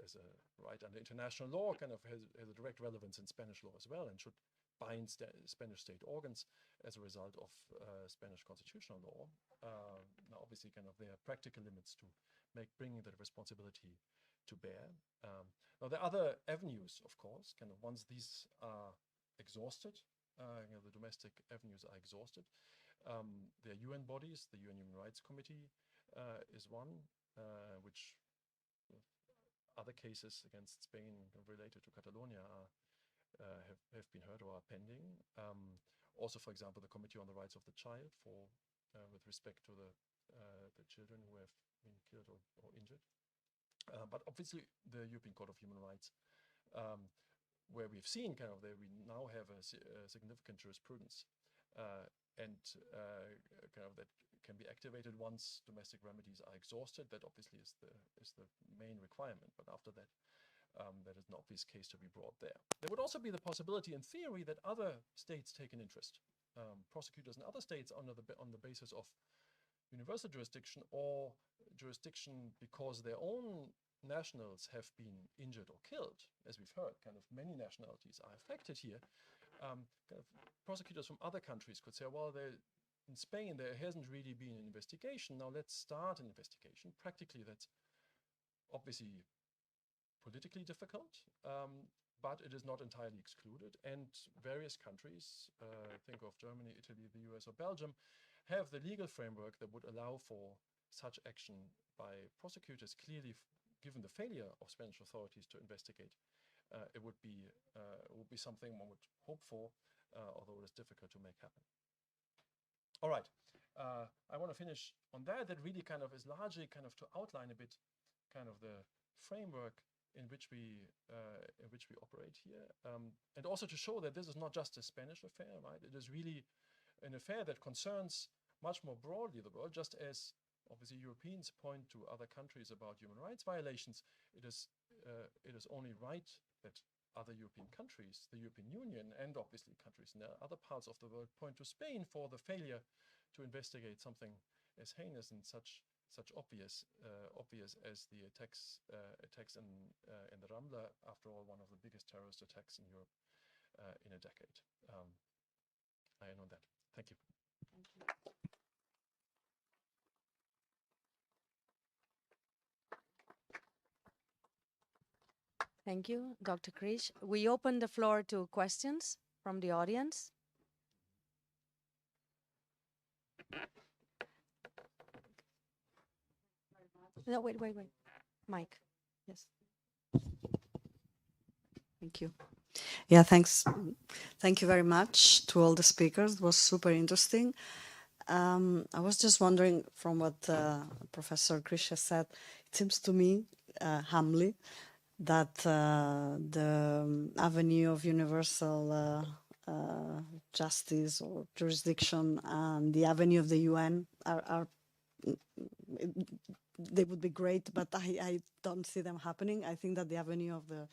as a right under international law, kind of has a direct relevance in Spanish law as well, and should bind Spanish state organs as a result of Spanish constitutional law. Now, obviously, kind of there are practical limits to bringing that responsibility to bear. Now, there are other avenues, of course, kind of once these are exhausted, the domestic avenues are exhausted. There are UN bodies, the UN Human Rights Committee is one, which other cases against Spain related to Catalonia have been heard or are pending. Also, for example, the Committee on the Rights of the Child with respect to the children who have been killed or injured. But obviously, the European Court of Human Rights, where we've seen kind of that we now have a significant jurisprudence and kind of that can be activated once domestic remedies are exhausted. That obviously is the main requirement. But after that, that is an obvious case to be brought there. There would also be the possibility, in theory, that other states take an interest. Prosecutors in other states on the basis of universal jurisdiction or jurisdiction because their own nationals have been injured or killed, as we've heard, kind of many nationalities are affected here. Kind of prosecutors from other countries could say, well, in Spain, there hasn't really been an investigation. Now let's start an investigation. Practically, that's obviously politically difficult, but it is not entirely excluded. And various countries, think of Germany, Italy, the US, or Belgium, have the legal framework that would allow for such action by prosecutors. Clearly, given the failure of Spanish authorities to investigate, it would be something one would hope for, although it is difficult to make happen. All right, I want to finish on that. That really kind of is largely kind of to outline a bit kind of the framework in which we operate here, and also to show that this is not just a Spanish affair, right? It is really an affair that concerns much more broadly the world. Just as obviously Europeans point to other countries about human rights violations, it is only right that other European countries, the European Union, and obviously countries in other parts of the world point to Spain for the failure to investigate something as heinous and such obvious as the attacks in the Rambla. After all, one of the biggest terrorist attacks in Europe in a decade. I end on that. Thank you. Thank you. Thank you, Dr. Krisch. We open the floor to questions from the audience. No, wait. Mike, yes. Thank you. Yeah, thanks. Thank you very much to all the speakers. It was super interesting. I was just wondering from what Professor Krisch has said, it seems to me, humbly, that the avenue of universal justice or jurisdiction and the avenue of the UN they would be great, but I don't see them happening. I think that the avenue of the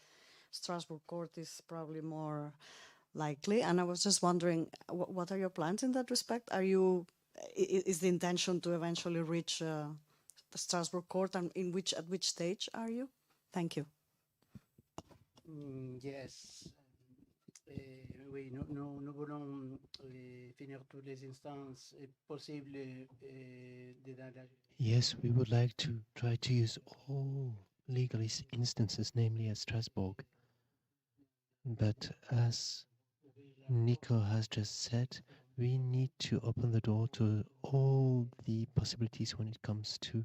Strasbourg court is probably more likely. And I was just wondering, what are your plans in that respect? Is the intention to eventually reach the Strasbourg court, and at which stage are you? Thank you. Yes. Oui, nous voulons finir toutes les instances possibles Yes, we would like to try to use all legal instances, namely at Strasbourg. But as Nico has just said, we need to open the door to all the possibilities when it comes to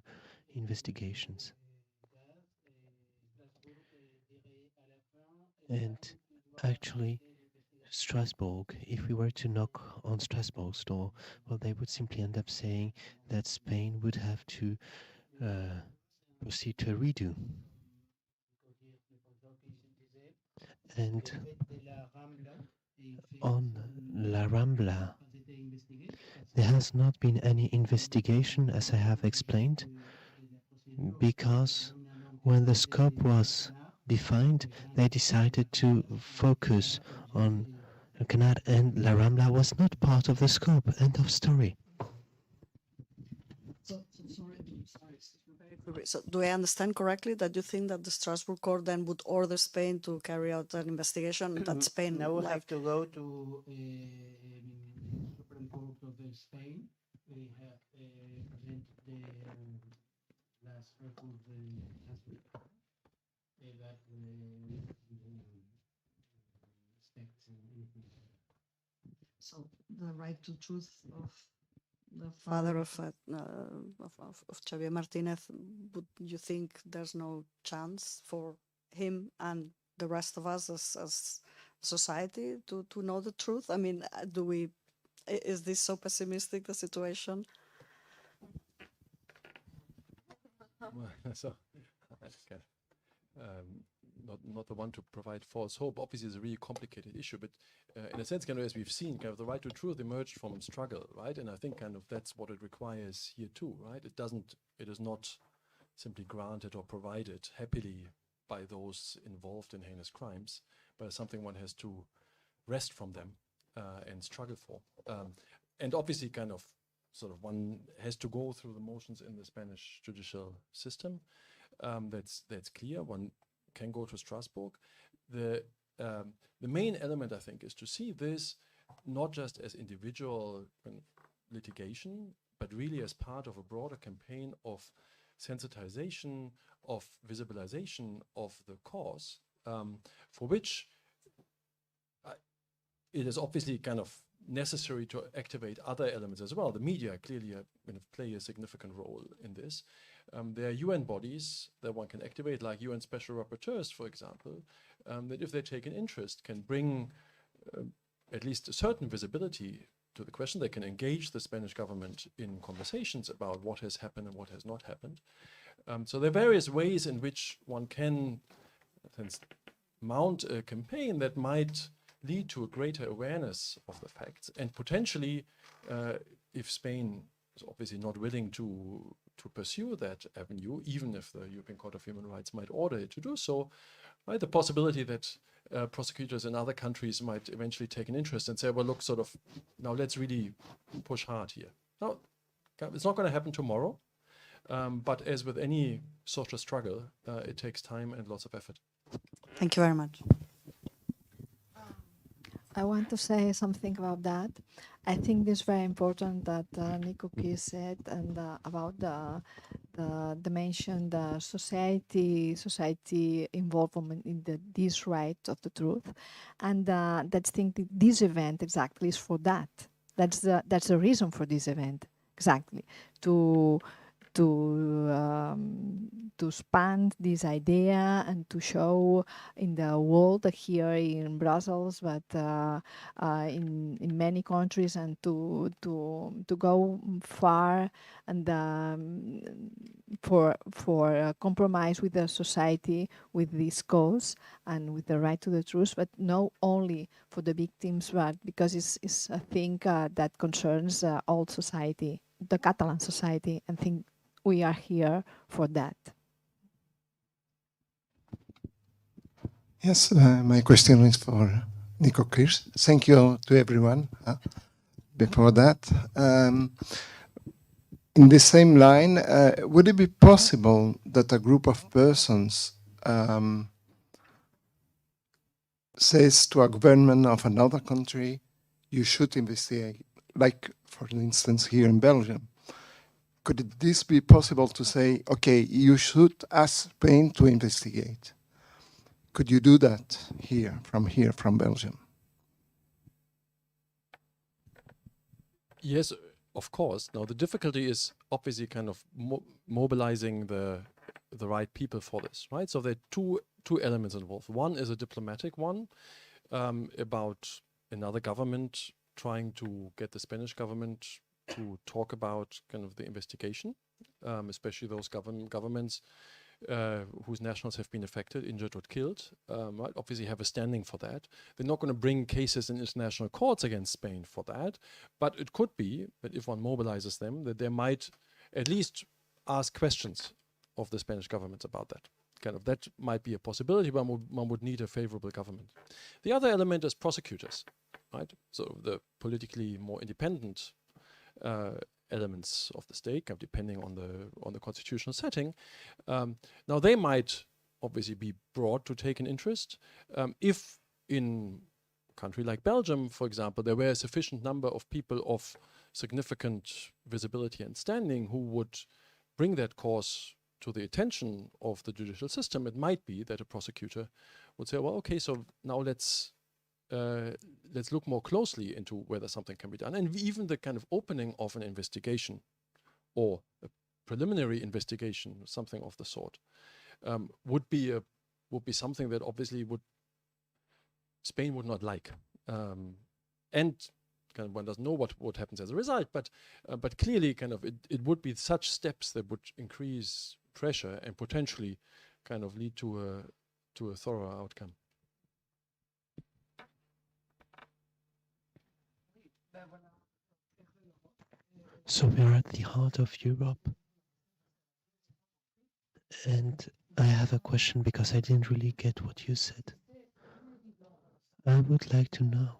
investigations. And actually, Strasbourg, if we were to knock on Strasbourg's door, well, they would simply end up saying that Spain would have to proceed to a redo. And on La Rambla, there has not been any investigation, as I have explained, because when the scope was defined, they decided to focus on Canard, and La Rambla was not part of the scope. End of story. So do I understand correctly that you think that the Strasbourg court then would order Spain to carry out an investigation that Spain now we have to go to Supreme Court of Spain. We have presented the last record last week. that respect anything. So the right to truth of the father of Javier Martínez, would you think there's no chance for him and the rest of us as society to know the truth? I mean, is this so pessimistic, the situation? So, okay. Not the one to provide false hope. Obviously, it's a really complicated issue, but in a sense, kind of as we've seen, kind of the right to truth emerged from struggle, right? And I think kind of that's what it requires here too, right? It is not simply granted or provided happily by those involved in heinous crimes, but it's something one has to wrest from them and struggle for. And obviously, kind of, sort of one has to go through the motions in the Spanish judicial system. That's clear. One can go to Strasbourg. The main element, I think, is to see this not just as individual litigation, but really as part of a broader campaign of sensitization, of visibilization of the cause, for which it is obviously kind of necessary to activate other elements as well. The media clearly play a significant role in this. There are UN bodies that one can activate, like UN Special Rapporteurs, for example, that if they take an interest can bring at least a certain visibility to the question. They can engage the Spanish government in conversations about what has happened and what has not happened. So there are various ways in which one can mount a campaign that might lead to a greater awareness of the facts, and potentially, if Spain is obviously not willing to pursue that avenue, even if the European Court of Human Rights might order it to do so, right, the possibility that prosecutors in other countries might eventually take an interest and say, well, look, sort of, now let's really push hard here. Now, it's not going to happen tomorrow, but as with any social struggle, it takes time and lots of effort. Thank you very much. I want to say something about that. I think it's very important that Nico Krisch said and about the dimension, the society involvement in this right of the truth, and that's think this event exactly is for that. That's the reason for this event exactly to expand this idea and to show in the world here in Brussels, but in many countries, and to go far and for compromise with the society with this cause and with the right to the truth, but not only for the victims, but because it's a thing that concerns all society, the Catalan society, and think we are here for that. Yes, my question is for Nico Krisch. Thank you to everyone. Before that, in the same line, would it be possible that a group of persons says to a government of another country, you should investigate, like, for instance, here in Belgium? Could this be possible to say, okay, you should ask Spain to investigate? Could you do that here, from Belgium? Yes, of course. Now, the difficulty is obviously kind of mobilizing the right people for this, right? So there are two elements involved. One is a diplomatic one about another government trying to get the Spanish government to talk about kind of the investigation, especially those governments whose nationals have been affected, injured or killed, right, obviously have a standing for that. They're not going to bring cases in international courts against Spain for that, but it could be that if one mobilizes them, that they might at least ask questions of the Spanish government about that. Kind of that might be a possibility, but one would need a favorable government. The other element is prosecutors, right? So the politically more independent elements of the state, depending on the constitutional setting. Now they might obviously be brought to take an interest if in a country like Belgium, for example, there were a sufficient number of people of significant visibility and standing who would bring that cause to the attention of the judicial system, it might be that a prosecutor would say, well, okay, so now let's look more closely into whether something can be done. And even the kind of opening of an investigation or a preliminary investigation, something of the sort, would be something that obviously Spain would not like. And kind of one doesn't know what happens as a result, but clearly kind of it would be such steps that would increase pressure and potentially kind of lead to a thorough outcome. So we are at the heart of Europe. And I have a question because I didn't really get what you said. I would like to know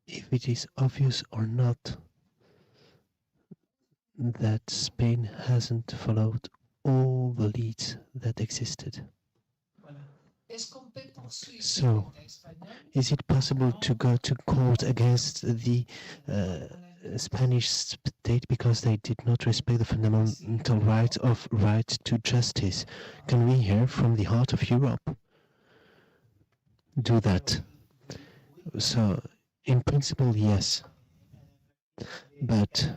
if it is obvious or not that Spain hasn't followed all the leads that existed. So, is it possible to go to court against the Spanish state because they did not respect the fundamental right to justice? Can we here from the heart of Europe do that? So, in principle, yes. But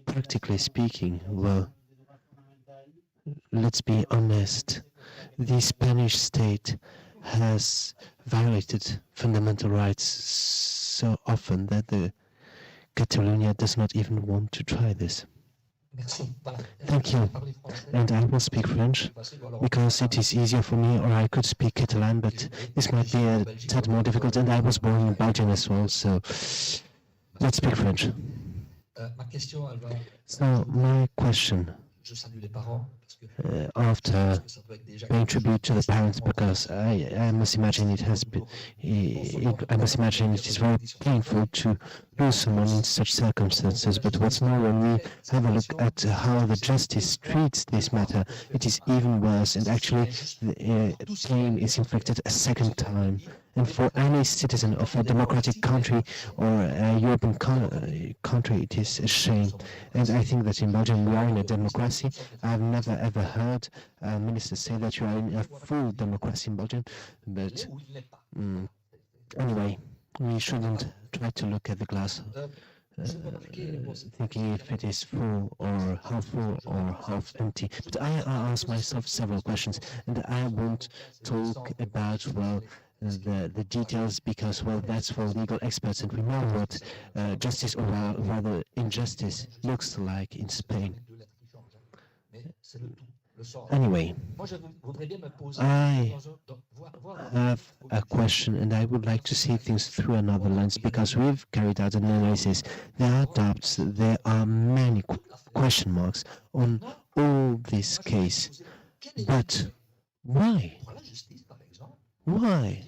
practically speaking, well, let's be honest. The Spanish state has violated fundamental rights so often that the Catalonia does not even want to try this. Thank you. And I will speak French because it is easier for me, or I could speak Catalan, but this might be a tad more difficult, and I was born in Belgium as well, so let's speak French. So my question, after paying tribute to the parents, because I must imagine it has been, I must imagine it is very painful to lose someone in such circumstances. But what's more, when we have a look at how the justice treats this matter, it is even worse, and actually the pain is inflicted a second time. And for any citizen of a democratic country or a European country, it is a shame. And I think that in Belgium we are in a democracy. I've never ever heard ministers say that you are in a full democracy in Belgium. But anyway, we shouldn't try to look at the glass thinking if it is full or half empty. But I ask myself several questions, and I won't talk about, well, the details, because, well, that's for legal experts, and we know what justice, or rather injustice, looks like in Spain. Anyway, I have a question, and I would like to see things through another lens, because we've carried out an analysis. There are doubts, there are many question marks on all this case. But why? Why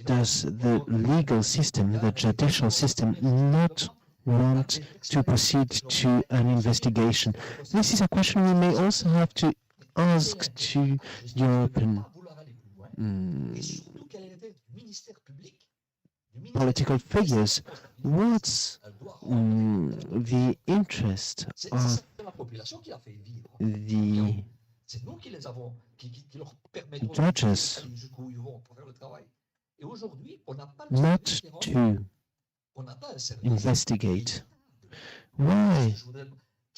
does the legal system, the judicial system, not want to proceed to an investigation? This is a question we may also have to ask to European political figures. What's the interest of the judges not to investigate? Why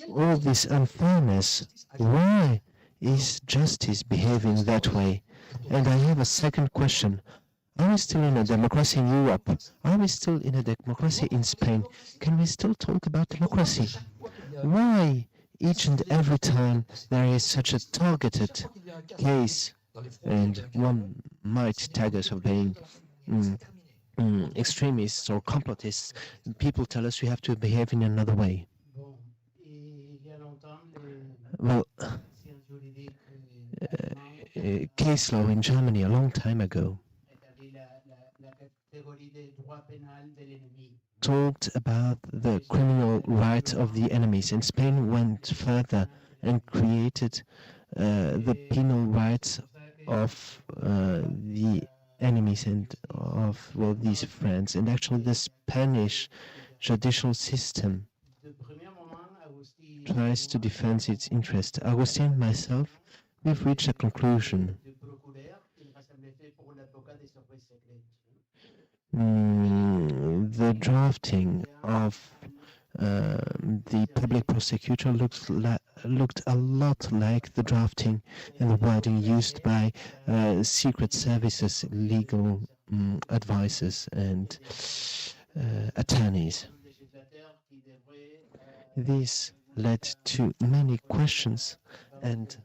all this unfairness? Why is justice behaving that way? And I have a second question. Are we still in a democracy in Europe? Are we still in a democracy in Spain? Can we still talk about democracy? Why each and every time there is such a targeted case, and one might tag us of being extremists or complotists, people tell us we have to behave in another way? Well, case law in Germany a long time ago talked about the criminal right of the enemies, and Spain went further and created the penal rights of the enemies and of, well, these friends. And actually the Spanish judicial system tries to defend its interest. Agustin and myself, we've reached a conclusion. The drafting of the public prosecutor looked a lot like the drafting and the wording used by secret services, legal advisors and attorneys. This led to many questions, and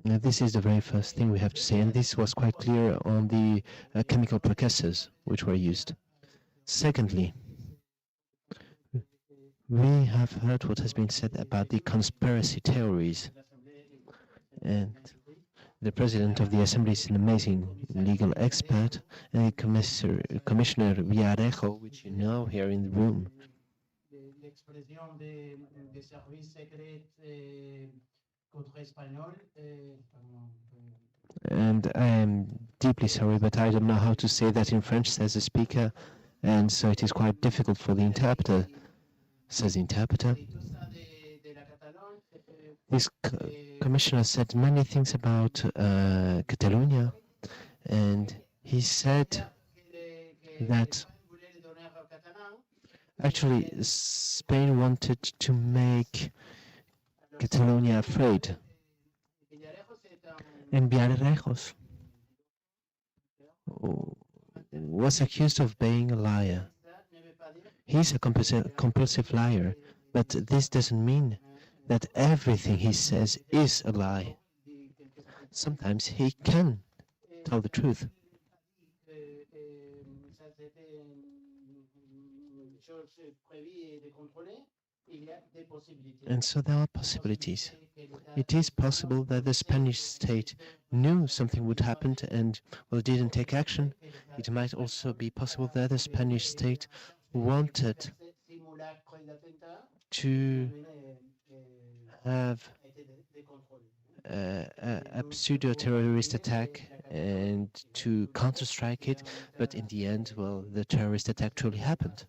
this is the very first thing we have to say, and this was quite clear on the chemical precursors which were used. Secondly, we have heard what has been said about the conspiracy theories, and the president of the Assembly is an amazing legal expert, and the Commissioner Villarejo, which you know here in the room. And I am deeply sorry, but I don't know how to say that in French, says the speaker, and so it is quite difficult for the interpreter, says the interpreter. This commissioner said many things about Catalonia, and he said that actually Spain wanted to make Catalonia afraid. And Villarejo was accused of being a liar. He's a compulsive liar, but this doesn't mean that everything he says is a lie. Sometimes he can tell the truth. And so there are possibilities. It is possible that the Spanish state knew something would happen and, well, didn't take action. It might also be possible that the Spanish state wanted to have a pseudo-terrorist attack and to counter-strike it, but in the end, well, the terrorist attack truly happened.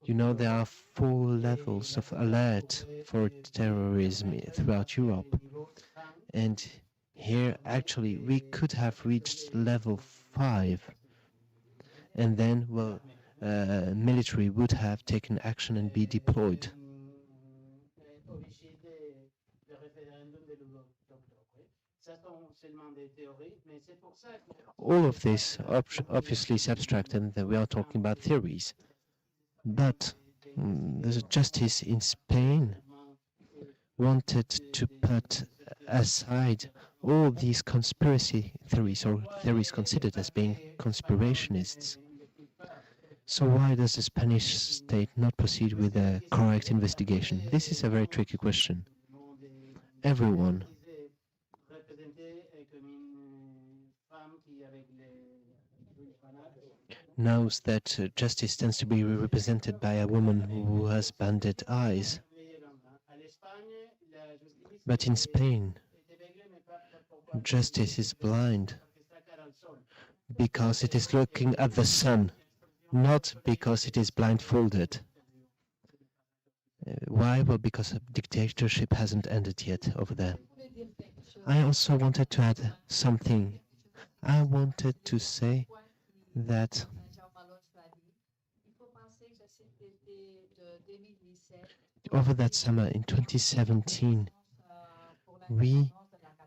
You know, there are 4 levels of alert for terrorism throughout Europe. And here, actually, we could have reached level 5. And then, well, military would have taken action and be deployed. All of this obviously is abstract, and we are talking about theories. But the justice in Spain wanted to put aside all these conspiracy theories, or theories considered as being conspirationists. So why does the Spanish state not proceed with a correct investigation? This is a very tricky question. Everyone knows that justice tends to be represented by a woman who has banded eyes. But in Spain, justice is blind because it is looking at the sun, not because it is blindfolded. Why? Well, because a dictatorship hasn't ended yet over there. I also wanted to add something. I wanted to say that over that summer in 2017, we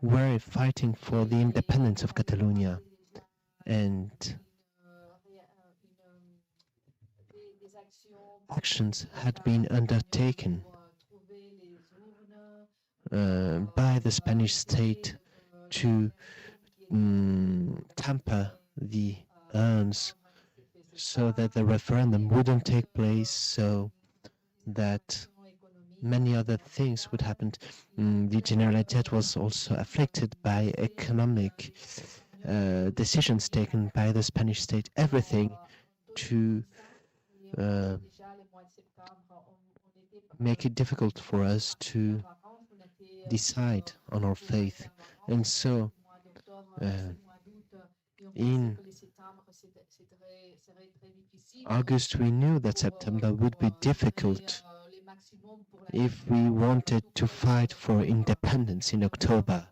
were fighting for the independence of Catalonia, and actions had been undertaken by the Spanish state to tamper the urns so that the referendum wouldn't take place, so that many other things would happen. The Generalitat was also afflicted by economic decisions taken by the Spanish state, everything to make it difficult for us to decide on our faith. And so In August, we knew that September would be difficult if we wanted to fight for independence in October.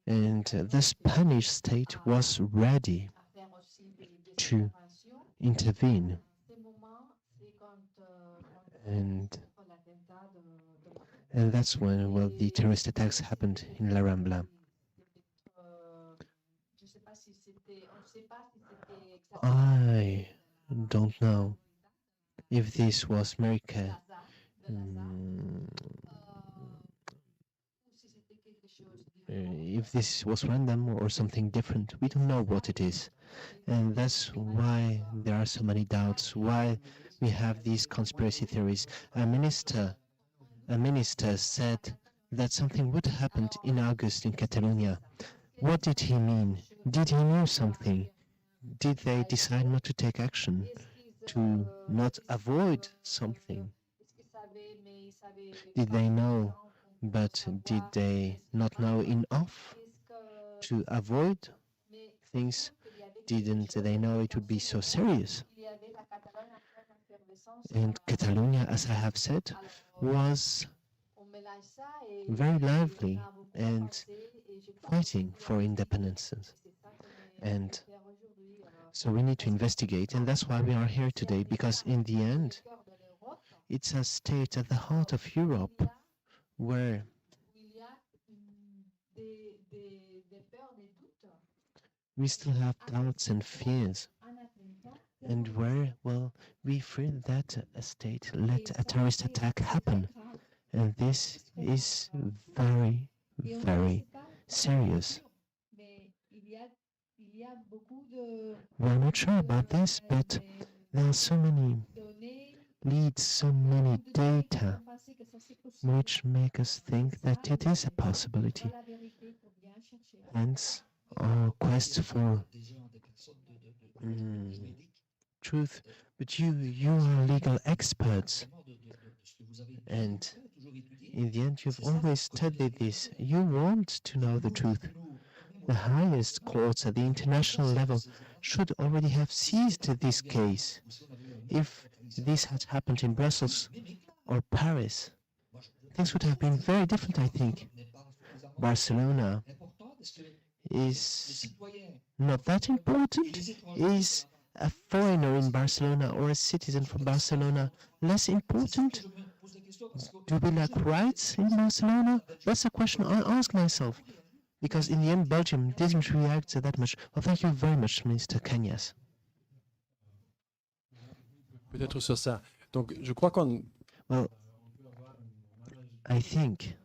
And the Spanish state was ready to intervene. And that's when, well, the terrorist attacks happened in La Rambla. I don't know if this was America, if this was random or something different. We don't know what it is. And that's why there are so many doubts, why we have these conspiracy theories. A minister said that something would have happened in August in Catalonia. What did he mean? Did he know something? Did they decide not to take action, to not avoid something? Did they know, but did they not know enough to avoid things? Didn't they know it would be so serious? And Catalonia, as I have said, was very lively and fighting for independence. And so we need to investigate, and that's why we are here today, because in the end, it's a state at the heart of Europe where we still have doubts and fears, and where, well, we fear that a state let a terrorist attack happen. And this is very, very serious. We're not sure about this, but there are so many leads, so many data, which make us think that it is a possibility. Hence, our quest for truth. But you are legal experts, and in the end, you've always studied this. You want to know the truth. The highest courts at the international level should already have seized this case. If this had happened in Brussels or Paris, things would have been very different, I think. Barcelona is not that important. Is a foreigner in Barcelona or a citizen from Barcelona less important? Do we lack rights in Barcelona? That's a question I ask myself. Because in the end, Belgium didn't react that much. Well, thank you very much, Mr. Cañas. Peut-être sur ça. Donc, je crois qu'on... Well, I think...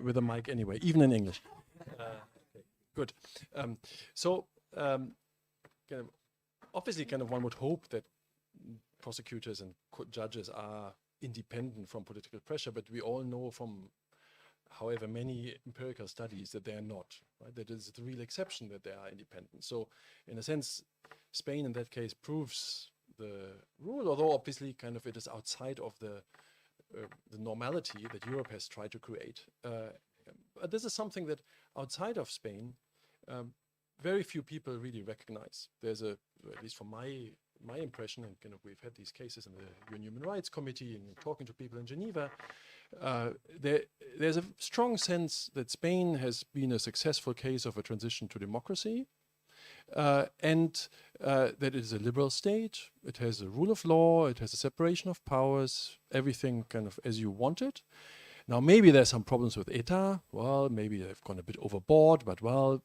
with a mic anyway, even in English. Okay, good. Obviously, one would hope that prosecutors and judges are independent from political pressure, but we all know from however many empirical studies that they are not, right? That is the real exception that they are independent. So in a sense, Spain in that case proves the rule, although obviously it is outside of the normality that Europe has tried to create. But this is something that outside of Spain, very few people really recognize. There's at least from my impression, and we've had these cases in the UN Human Rights Committee and talking to people in Geneva, there's a strong sense that Spain has been a successful case of a transition to democracy, and that it is a liberal state. It has a rule of law, it has a separation of powers, everything as you want it. Now, maybe there's some problems with ETA. Well, maybe they've gone a bit overboard, but well,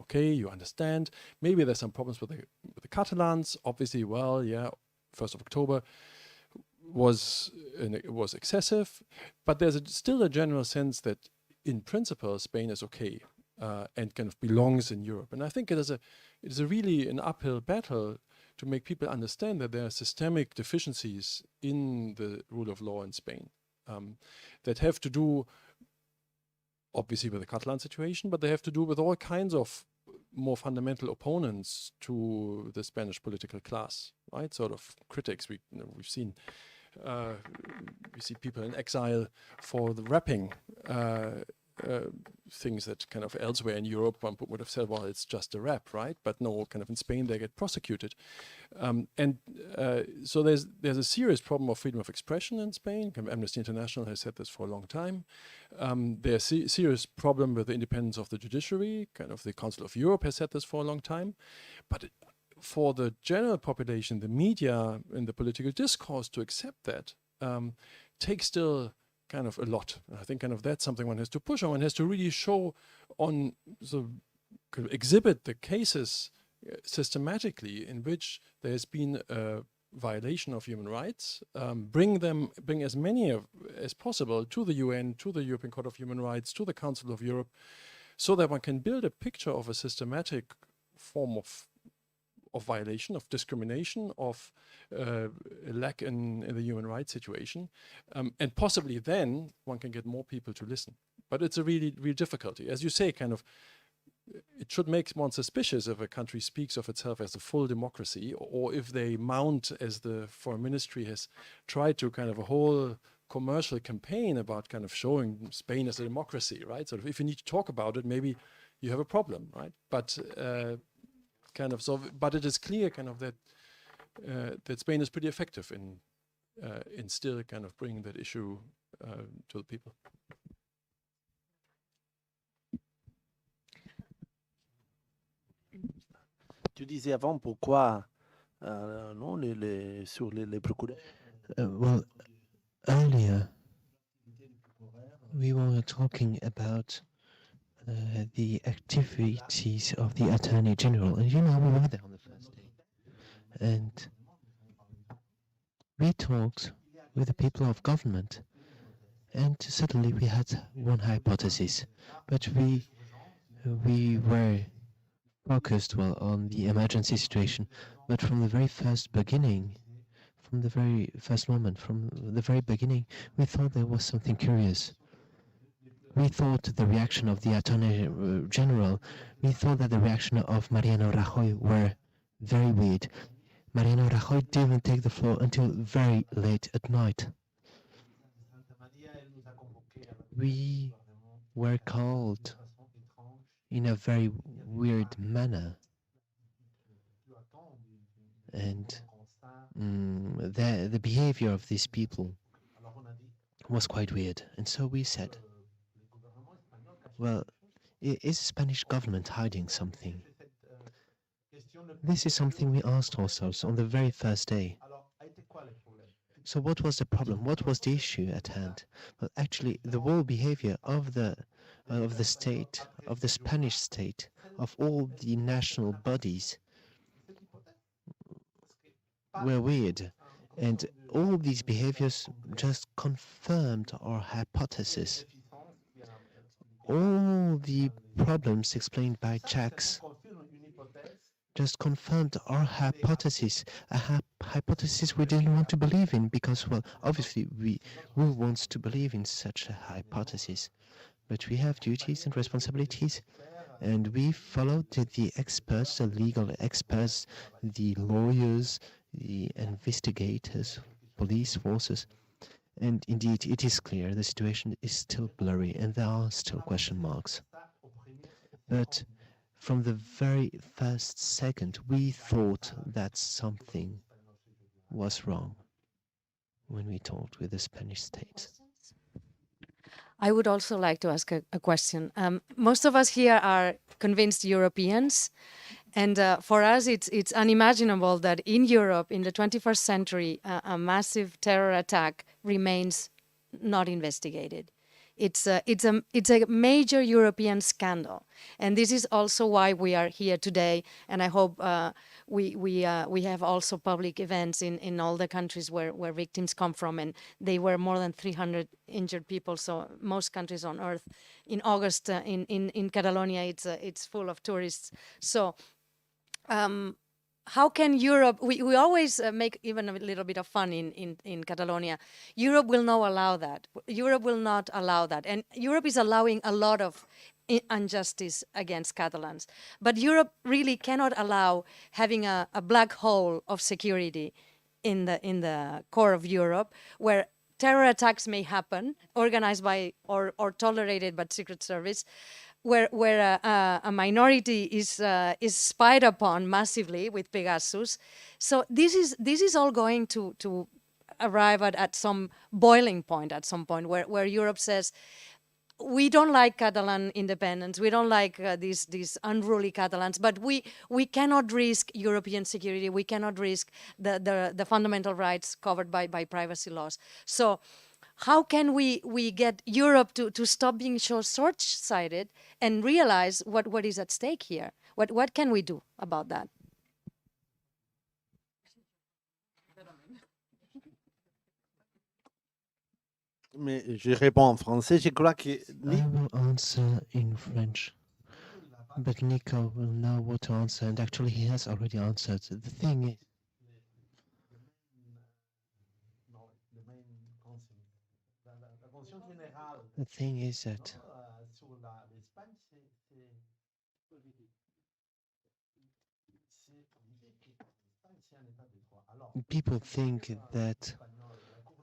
okay, you understand. Maybe there's some problems with the Catalans. Obviously, well, yeah, 1st of October was excessive, but there's still a general sense that in principle Spain is okay and belongs in Europe. And I think it is a really an uphill battle to make people understand that there are systemic deficiencies in the rule of law in Spain that have to do obviously with the Catalan situation, but they have to do with all kinds of more fundamental opponents to the Spanish political class, right? Sort of critics. We've seen we see people in exile for the rapping things that kind of elsewhere in Europe one would have said, well, it's just a rap, right? But no, kind of in Spain they get prosecuted, so there's a serious problem of freedom of expression in Spain. Amnesty International has said this for a long time. There's a serious problem with the independence of the judiciary. Kind of the Council of Europe has said this for a long time, but for the general population, the media and the political discourse to accept that takes still kind of a lot. I think kind of that's something one has to push on. One has to really show on, so kind of exhibit the cases systematically in which there has been a violation of human rights, bring as many as possible to the UN, to the European Court of Human Rights, to the Council of Europe, so that one can build a picture of a systematic form of violation, of discrimination, of a lack in the human rights situation, and possibly then one can get more people to listen. But it's a real difficulty. As you say, kind of, it should make one suspicious if a country speaks of itself as a full democracy, or if they mount, as the foreign ministry has tried to, kind of a whole commercial campaign about kind of showing Spain as a democracy, right? So if you need to talk about it, maybe you have a problem, right? But kind of, so, but it is clear kind of that that Spain is pretty effective in still kind of bringing that issue to the people. Tu disais avant pourquoi non sur les procureurs. Well, earlier we were talking about the activities of the Attorney General, and you know, we were there on the first day, and we talked with the people of government, and suddenly we had one hypothesis, but we were focused well on the emergency situation, but from the very first beginning, from the very first moment, from the very beginning, we thought there was something curious. We thought the reaction of the Attorney General, we thought that the reaction of Mariano Rajoy were very weird. Mariano Rajoy didn't take the floor until very late at night. We were called in a very weird manner. And the behavior of these people was quite weird. And so we said, well, is the Spanish government hiding something? This is something we asked ourselves on the very first day. So what was the problem? What was the issue at hand? Well, actually, the whole behavior of the state, of the Spanish state, of all the national bodies were weird. And all these behaviors just confirmed our hypothesis. All the problems explained by checks just confirmed our hypothesis, a hypothesis we didn't want to believe in, because, well, obviously we want to believe in such a hypothesis, but we have duties and responsibilities, and we followed the experts, the legal experts, the lawyers, the investigators, police forces. And indeed, it is clear the situation is still blurry and there are still question marks. But from the very first second, we thought that something was wrong when we talked with the Spanish state. I would also like to ask a question. Most of us here are convinced Europeans, and for us it's unimaginable that in Europe, in the 21st century, a massive terror attack remains not investigated. It's a major European scandal, and this is also why we are here today. And I hope we have also public events in all the countries where victims come from, and they were more than 300 injured people. So most countries on earth. In August, in Catalonia, it's full of tourists. So how can Europe, we always make even a little bit of fun in Catalonia. Europe will not allow that. Europe will not allow that. And Europe is allowing a lot of injustice against Catalans. But Europe really cannot allow having a black hole of security in the core of Europe, where terror attacks may happen, organized by or tolerated by Secret Service, where a minority is spied upon massively with Pegasus. So this is all going to arrive at some boiling point at some point where Europe says, we don't like Catalan independence. We don't like these unruly Catalans, but we cannot risk European security. We cannot risk the fundamental rights covered by privacy laws. So how can we get Europe to stop being so short-sighted and realize what is at stake here? What can we do about that? Mais je réponds en français. Je crois que I will answer in French, but Nico will know what to answer, and actually he has already answered. The thing is that people think that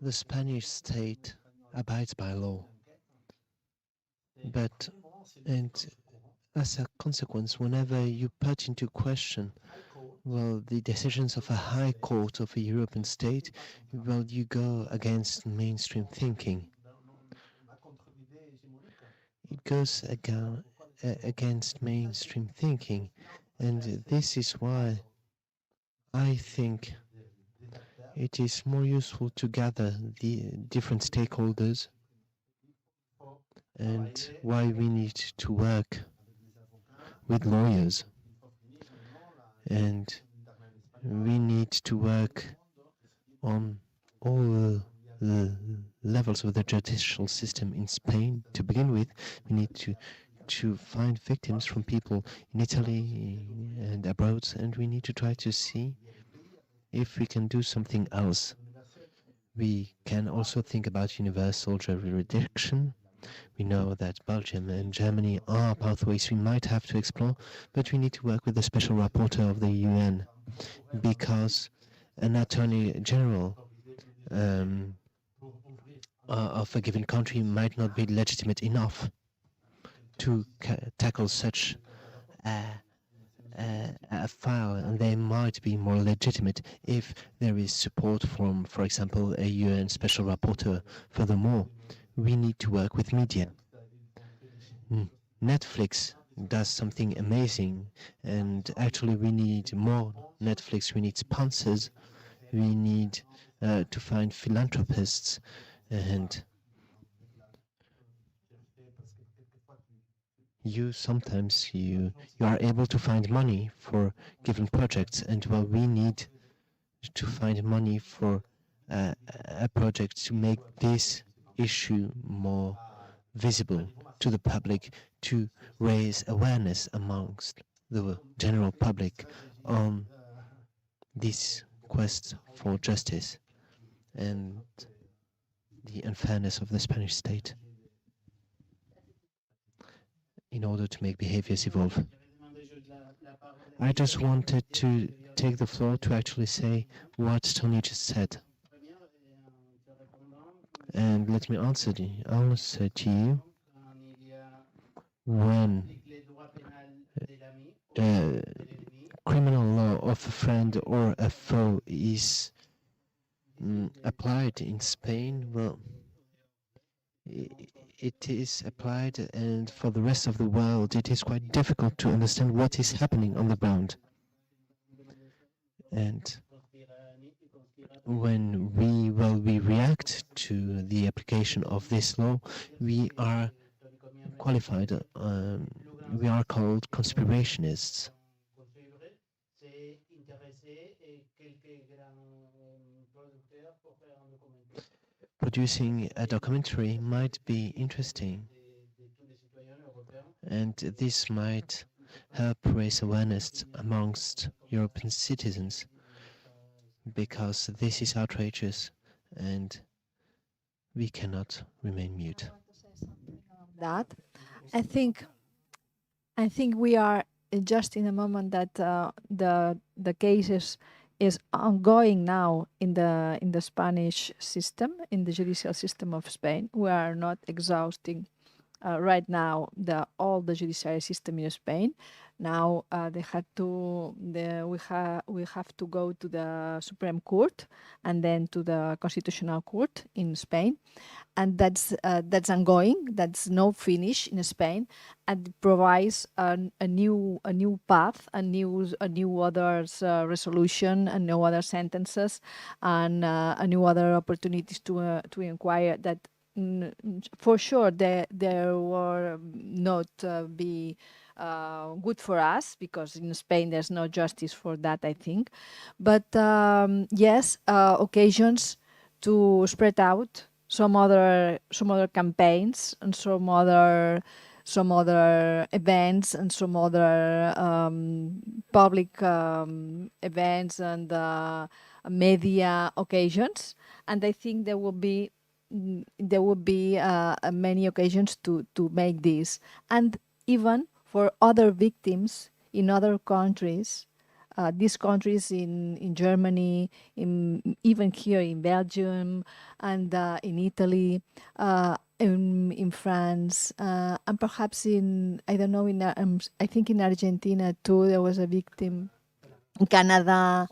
the Spanish state abides by law, but as a consequence, whenever you put into question, well, the decisions of a high court of a European state, well, you go against mainstream thinking. It goes against mainstream thinking, and this is why I think it is more useful to gather the different stakeholders, and why we need to work with lawyers, and we need to work on all the levels of the judicial system in Spain. To begin with, we need to find victims from people in Italy and abroad, and we need to try to see if we can do something else. We can also think about universal jurisdiction. We know that Belgium and Germany are pathways we might have to explore, but we need to work with the special rapporteur of the UN, because an attorney general of a given country might not be legitimate enough to tackle such a file, and they might be more legitimate if there is support from, for example, a UN special rapporteur. Furthermore, we need to work with media. Netflix does something amazing, and actually we need more Netflix. We need sponsors. We need to find philanthropists, and sometimes you are able to find money for given projects, and well, we need to find money for a project to make this issue more visible to the public, to raise awareness amongst the general public on this quest for justice and the unfairness of the Spanish state, in order to make behaviors evolve. I just wanted to take the floor to actually say what Tony just said. And let me answer to you. When criminal law of a friend or a foe is applied in Spain, well, it is applied, and for the rest of the world it is quite difficult to understand what is happening on the ground. And when we react to the application of this law, we are qualified, we are called conspirationists. Producing a documentary might be interesting, and this might help raise awareness amongst European citizens, because this is outrageous and we cannot remain mute. That I think we are just in a moment that the cases is ongoing now in the Spanish system, in the judicial system of Spain. We are not exhausting right now all the judiciary system in Spain. Now we have to go to the Supreme Court and then to the Constitutional Court in Spain, and that's ongoing. That's no finish in Spain, and provides a new path, a new others resolution, and new other sentences, and a new other opportunities to inquire that. For sure, there will not be good for us, because in Spain there's no justice for that, I think. But yes, occasions to spread out some other campaigns and some other events and some other public events and media occasions, and I think there will be many occasions to make this, and even for other victims in other countries, these countries in Germany, even here in Belgium, and in Italy, in France, and perhaps I don't know, I think in Argentina too, there was a victim, in Canada.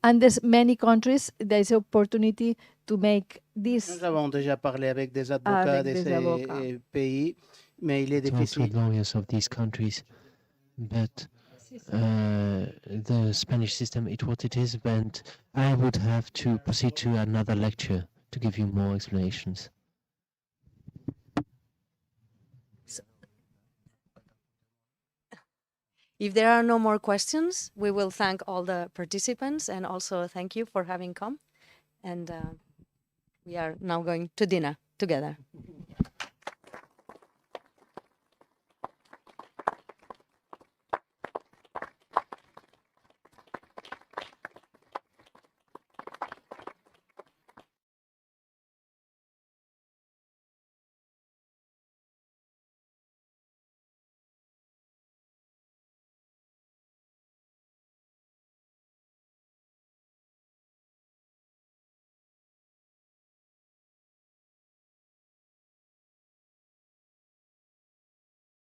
And there's many countries, there's opportunity to make this. Nous avons déjà parlé avec des avocats de ces pays, mais il est difficile. Also lawyers of these countries, but the Spanish system, it's what it is, and I would have to proceed to another lecture to give you more explanations. If there are no more questions, we will thank all the participants, and also thank you for having come. And we are now going to dinner together.